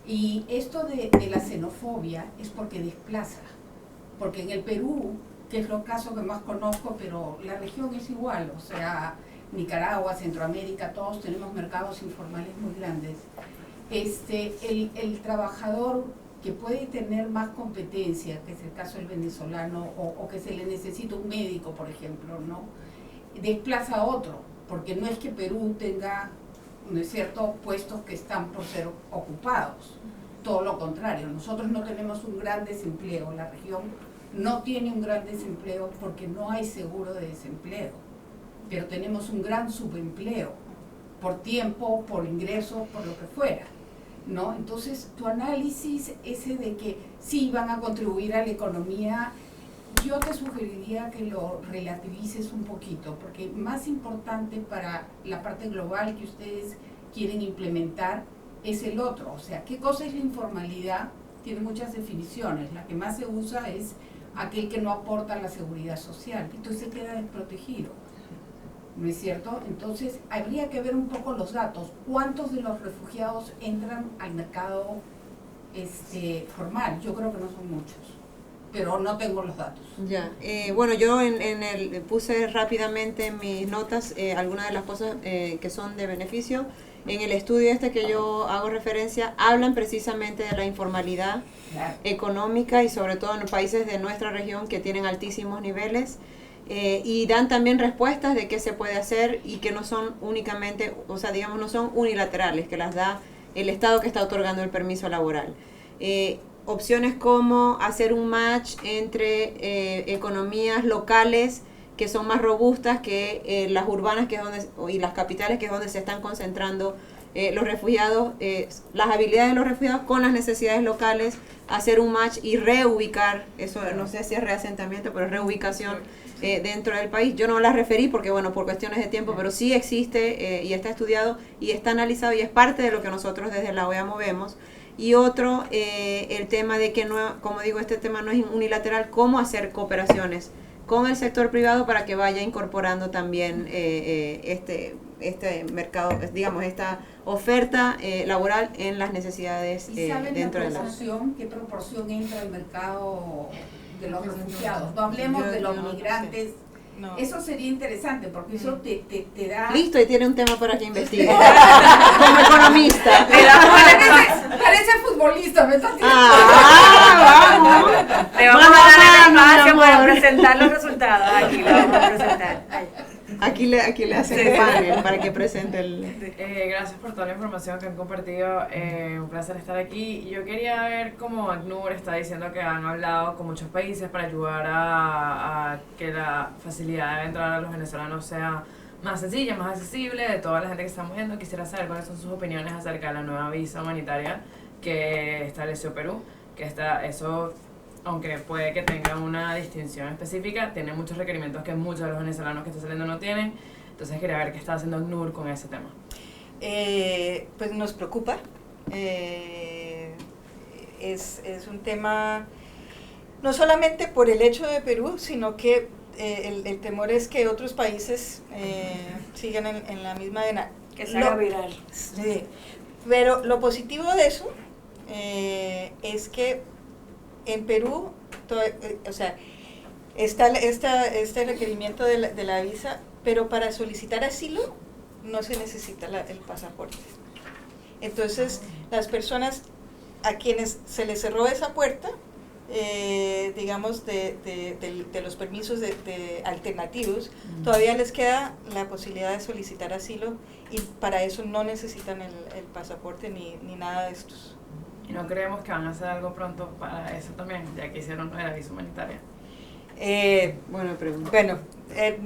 Y esto de la xenofobia es porque desplaza, porque en el Perú, que es el caso que más conozco, pero la región es igual, o sea, Nicaragua, Centroamérica, todos tenemos mercados informales muy grandes. El trabajador que puede tener más competencia, que es el caso del venezolano, o que se le necesita un médico, por ejemplo, ¿no? Desplaza a otro, porque no es que Perú tenga, ¿no es cierto?, puestos que están por ser ocupados, todo lo contrario, nosotros no tenemos un gran desempleo, la región no tiene un gran desempleo porque no hay seguro de desempleo, pero tenemos un gran subempleo, por tiempo, por ingresos, por lo que fuera, ¿no? Entonces, tu análisis ese de que sí van a contribuir a la economía, yo te sugeriría que lo relativices un poquito, porque más importante para la parte global que ustedes quieren implementar es el otro. O sea, ¿qué cosa es la informalidad? Tiene muchas definiciones. La que más se usa es aquel que no aporta a la seguridad social, entonces se queda desprotegido, ¿no es cierto? Entonces, habría que ver un poco los datos. ¿Cuántos de los refugiados entran al mercado formal? Yo creo que no son muchos, pero no tengo los datos. Ya, bueno, yo puse rápidamente en mis notas algunas de las cosas que son de beneficio. En el estudio que yo hago referencia, hablan precisamente de la informalidad económica y sobre todo en los países de nuestra región que tienen altísimos niveles, y dan también respuestas de qué se puede hacer y que no son únicamente, o sea, digamos, no son unilaterales, que las da el Estado que está otorgando el permiso laboral. Opciones como hacer un match entre economías locales que son más robustas que las urbanas que es donde, y las capitales, que es donde se están concentrando los refugiados, las habilidades de los refugiados con las necesidades locales, hacer un match y reubicar, eso no sé si es reasentamiento, pero reubicación dentro del país. Yo no las referí porque, bueno, por cuestiones de tiempo, pero sí existe y está estudiado y está analizado y es parte de lo que nosotros desde la OEA movemos. Y otro, el tema de que, no, como digo, este tema no es unilateral, cómo hacer cooperaciones con el sector privado para que vaya incorporando también este mercado, digamos, esta oferta laboral en las necesidades ¿Y saben dentro de la... qué proporción entra al mercado de los refugiados? No hablemos de los migrantes. No. Eso sería interesante porque eso te da... Listo, y tiene un tema para que investigue. Como economista. Parece futbolista, ¿me estás diciendo? Vamos. Le vamos a dar el espacio para presentar los resultados. Aquí lo vamos a presentar. Aquí le hacen el panel para que presente el... Gracias por toda la información que han compartido. Un placer estar aquí. Yo quería ver cómo ACNUR está diciendo que han hablado con muchos países para ayudar a que la facilidad de entrar a los venezolanos sea más sencilla, más accesible de toda la gente que estamos viendo. Quisiera saber cuáles son sus opiniones acerca de la nueva visa humanitaria que estableció Perú, que eso, aunque puede que tenga una distinción específica, tiene muchos requerimientos que muchos de los venezolanos que están saliendo no tienen. Entonces quería ver qué está haciendo ACNUR con ese tema. Pues nos preocupa. Es un tema no solamente por el hecho de Perú, sino que el temor es que otros países sigan en la misma vena. Que se haga viral. Sí, pero lo positivo de eso es que en Perú, o sea, está este requerimiento de la visa, pero para solicitar asilo no se necesita el pasaporte. Entonces, las personas a quienes se les cerró esa puerta, digamos, de los permisos de alternativos, todavía les queda la posibilidad de solicitar asilo y para eso no necesitan el pasaporte ni nada de estos. ¿Y no creemos que van a hacer algo pronto para eso también, ya que hicieron la visa humanitaria? Buena pregunta. Bueno,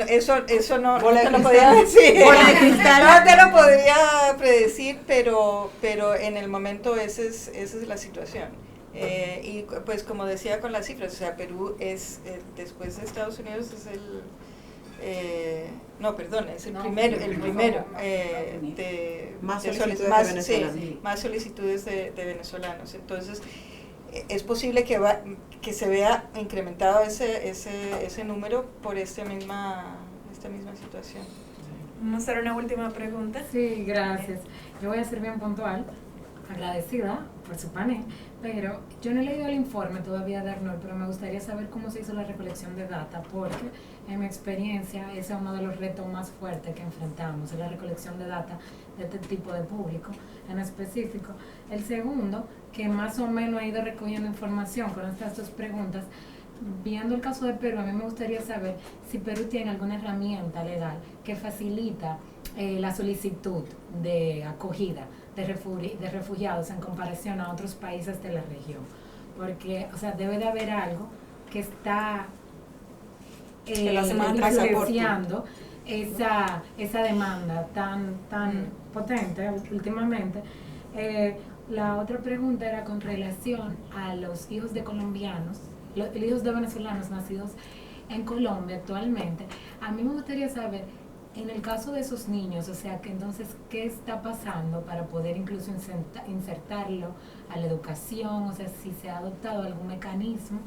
eso no Bola de te lo cristal. podría decir. Bola de cristal. No te lo podría predecir, pero en el momento esa es la situación. Y pues como decía con las cifras, o sea, Perú es, después de Estados Unidos, es el primero Más de solicitudes de venezolanos. sí, más solicitudes de venezolanos. Entonces, es posible que se vea incrementado ese número por esta misma situación. Vamos a hacer una última pregunta. Sí, gracias. Yo voy a ser bien puntual, agradecida por su panel, pero yo no he leído el informe todavía de ACNUR, pero me gustaría saber cómo se hizo la recolección de data, porque en mi experiencia ese es uno de los retos más fuertes que enfrentamos, es la recolección de data de este tipo de público en específico. El segundo, que más o menos ha ido recogiendo información con estas dos preguntas, viendo el caso de Perú, a mí me gustaría saber si Perú tiene alguna herramienta legal que facilita la solicitud de acogida de refugiados en comparación a otros países de la región, porque, o sea, debe de haber algo que está influenciando esa demanda tan potente últimamente. La otra pregunta era con relación a los hijos de colombianos, los hijos de venezolanos nacidos en Colombia actualmente. A mí me gustaría saber, en el caso de esos niños, o sea, que entonces, ¿qué está pasando para poder incluso insertarlo a la educación? O sea, si se ha adoptado algún mecanismo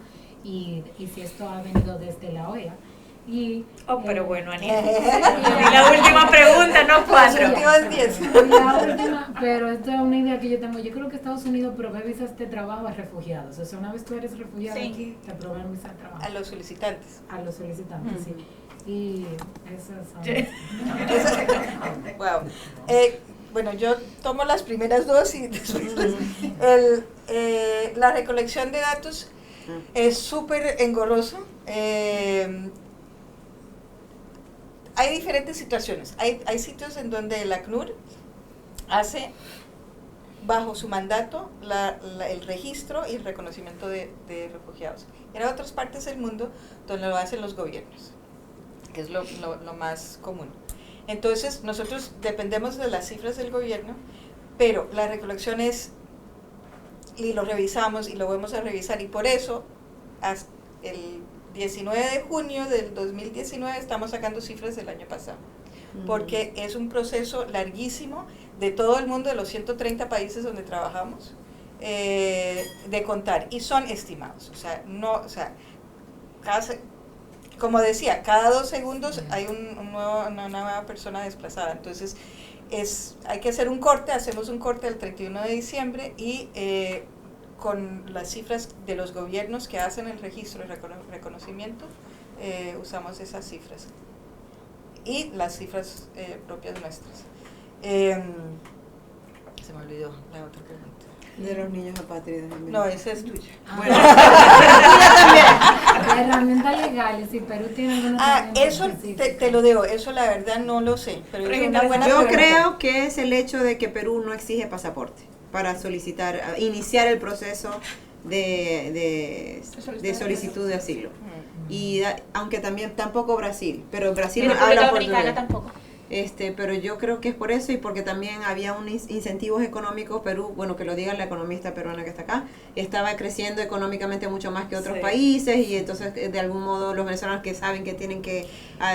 y si esto ha venido desde la OEA. Pero bueno, Anita. Y la última pregunta, no 4. Las últimas 10. La última, pero esta es una idea que yo tengo. Yo creo que Estados Unidos provee visas de trabajo a refugiados. O sea, una vez tú eres refugiado Sí. aquí, te proveen visas de trabajo. A los solicitantes. A los solicitantes, sí. Y eso Wow. Bueno, yo tomo las primeras dos y después la recolección de datos es súper engorroso. Hay diferentes situaciones. Hay sitios en donde el ACNUR hace bajo su mandato el registro y el reconocimiento de refugiados. En otras partes del mundo donde lo hacen los gobiernos. que es lo más común. Entonces, nosotros dependemos de las cifras del gobierno, pero la recolección es, y lo revisamos y lo vamos a revisar, y por eso, hasta el 19 de junio del 2019 estamos sacando cifras del año pasado, porque es un proceso larguísimo de todo el mundo, de los 130 países donde trabajamos, de contar, y son estimados, como decía, cada 2 segundos hay una nueva persona desplazada. Entonces hay que hacer un corte, hacemos un corte el 31 de diciembre y con las cifras de los gobiernos que hacen el registro y reconocimiento, usamos esas cifras y las cifras propias nuestras. Se me olvidó la otra pregunta. De los niños apátridas. No, esa es tuya. Bueno. Las herramientas legales, si Perú tiene alguna eso te lo digo, eso la verdad no lo sé, pero es una buena Yo pregunta. creo que es el hecho de que Perú no exige pasaporte para iniciar el proceso de solicitud de asilo. Y aunque también tampoco Brasil, pero Brasil En habla República portugués. Dominicana tampoco. Pero yo creo que es por eso y porque también había unos incentivos económicos. Perú, bueno, que lo diga la economista peruana que está acá, estaba creciendo económicamente mucho más que otros países, y entonces de algún modo los venezolanos que saben que tienen que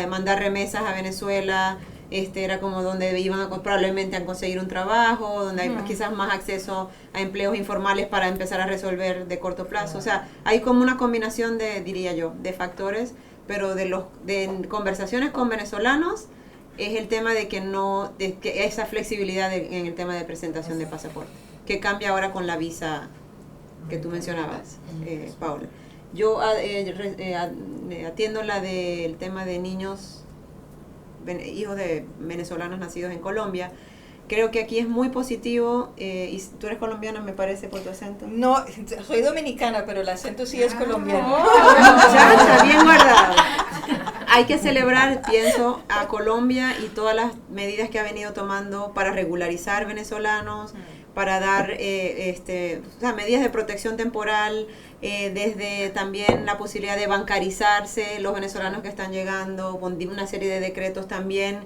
mandar remesas a Venezuela, era como donde iban probablemente a conseguir un trabajo, donde hay quizás más acceso a empleos informales para empezar a resolver de corto plazo. O sea, hay como una combinación diría yo, de factores, pero de conversaciones con venezolanos es el tema de que que esa flexibilidad en el tema de presentación de pasaporte, que cambia ahora con la visa que tú mencionabas, Paula. Yo atiendo la del tema de niños, hijos de venezolanos nacidos en Colombia. Creo que aquí es muy positivo, y tú eres colombiana, me parece, por tu acento. No, soy dominicana, pero el acento sí es colombiano. Muchacha, bien guardado. Hay que celebrar, pienso, a Colombia y todas las medidas que ha venido tomando para regularizar venezolanos, para dar medidas de protección temporal, desde también la posibilidad de bancarizarse los venezolanos que están llegando, con una serie de decretos también,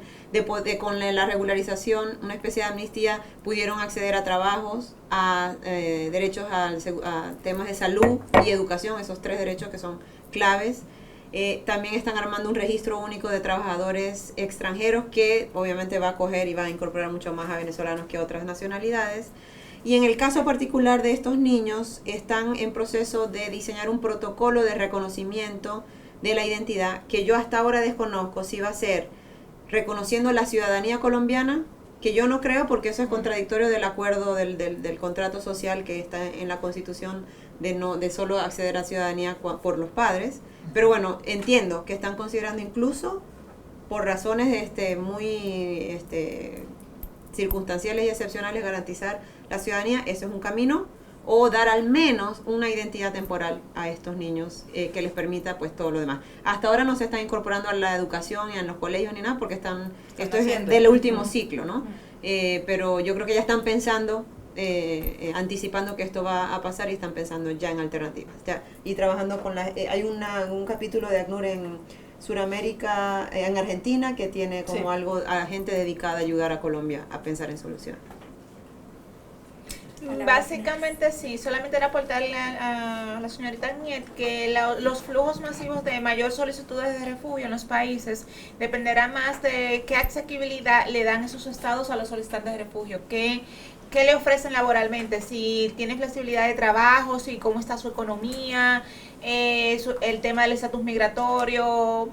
con la regularización, una especie de amnistía, pudieron acceder a trabajos, a derechos a temas de salud y educación, esos 3 derechos que son claves. También están armando un registro único de trabajadores extranjeros que obviamente va a acoger y va a incorporar mucho más a venezolanos que a otras nacionalidades. Y en el caso particular de estos niños, están en proceso de diseñar un protocolo de reconocimiento de la identidad que yo hasta ahora desconozco si va a ser reconociendo la ciudadanía colombiana, que yo no creo porque eso es contradictorio del acuerdo del contrato social que está en la Constitución de solo acceder a ciudadanía por los padres. Pero bueno, entiendo que están considerando incluso por razones muy circunstanciales y excepcionales garantizar la ciudadanía. Eso es un camino, o dar al menos una identidad temporal a estos niños que les permita pues todo lo demás. Hasta ahora no se están incorporando a la educación y a los colegios ni nada porque esto es del último ciclo, ¿no? Pero yo creo que ya están pensando, anticipando que esto va a pasar y están pensando ya en alternativas. Y trabajando con hay un capítulo de ACNUR en Sudamérica, en Argentina, que tiene como algo a gente dedicada a ayudar a Colombia a pensar en soluciones. Básicamente sí, solamente era aportarle a la señorita Niet que los flujos masivos de mayor solicitudes de refugio en los países dependerá más de qué asequibilidad le dan esos estados a los solicitantes de refugio, qué le ofrecen laboralmente, si tienen flexibilidad de trabajo, si cómo está su economía, el tema del estatus migratorio,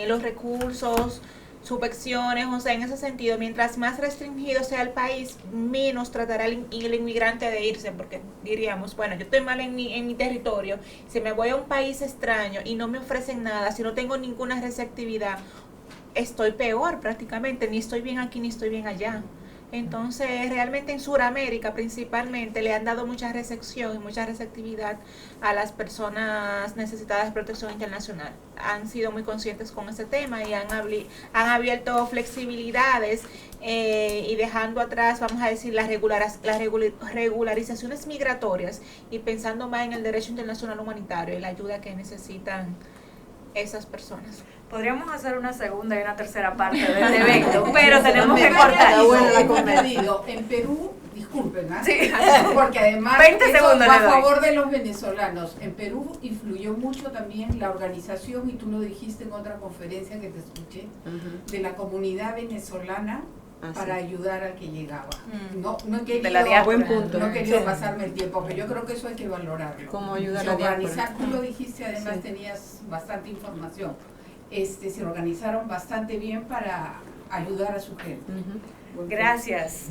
los recursos, subvenciones, o sea, en ese sentido, mientras más restringido sea el país, menos tratará el inmigrante de irse, porque diríamos, bueno, yo estoy mal en mi territorio, si me voy a un país extraño y no me ofrecen nada, si no tengo ninguna receptividad, estoy peor prácticamente, ni estoy bien aquí ni estoy bien allá. Entonces, realmente en Sudamérica principalmente le han dado mucha recepción y mucha receptividad a las personas necesitadas de protección internacional. Han sido muy conscientes con este tema y han abierto flexibilidades y dejando atrás, vamos a decir, las regularizaciones migratorias y pensando más en el derecho internacional humanitario y la ayuda que necesitan esas personas. Podríamos hacer una segunda y una tercera parte de este evento, pero tenemos que cortar. En Perú, disculpen, ¿ah? Sí. Porque además 20 eso segundos va le a doy. favor de los venezolanos. En Perú influyó mucho también la organización, y tú lo dijiste en otra conferencia que te escuché, de la comunidad venezolana para ayudar al que llegaba. No he querido, De la diáspora. Buen punto. no he querido pasarme el tiempo, pero yo creo que eso hay que valorarlo. ¿Cómo ayudar Si a la diáspora? organizar, tú lo dijiste, además Sí. tenías bastante información. Se organizaron bastante bien para ayudar a su gente. Gracias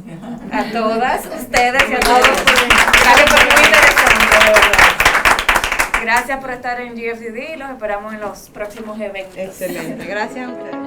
a todas ustedes y a todos. Gracias por muy interesante, de verdad. Gracias por estar en GFDD, los esperamos en los próximos eventos. Excelente, gracias a ustedes.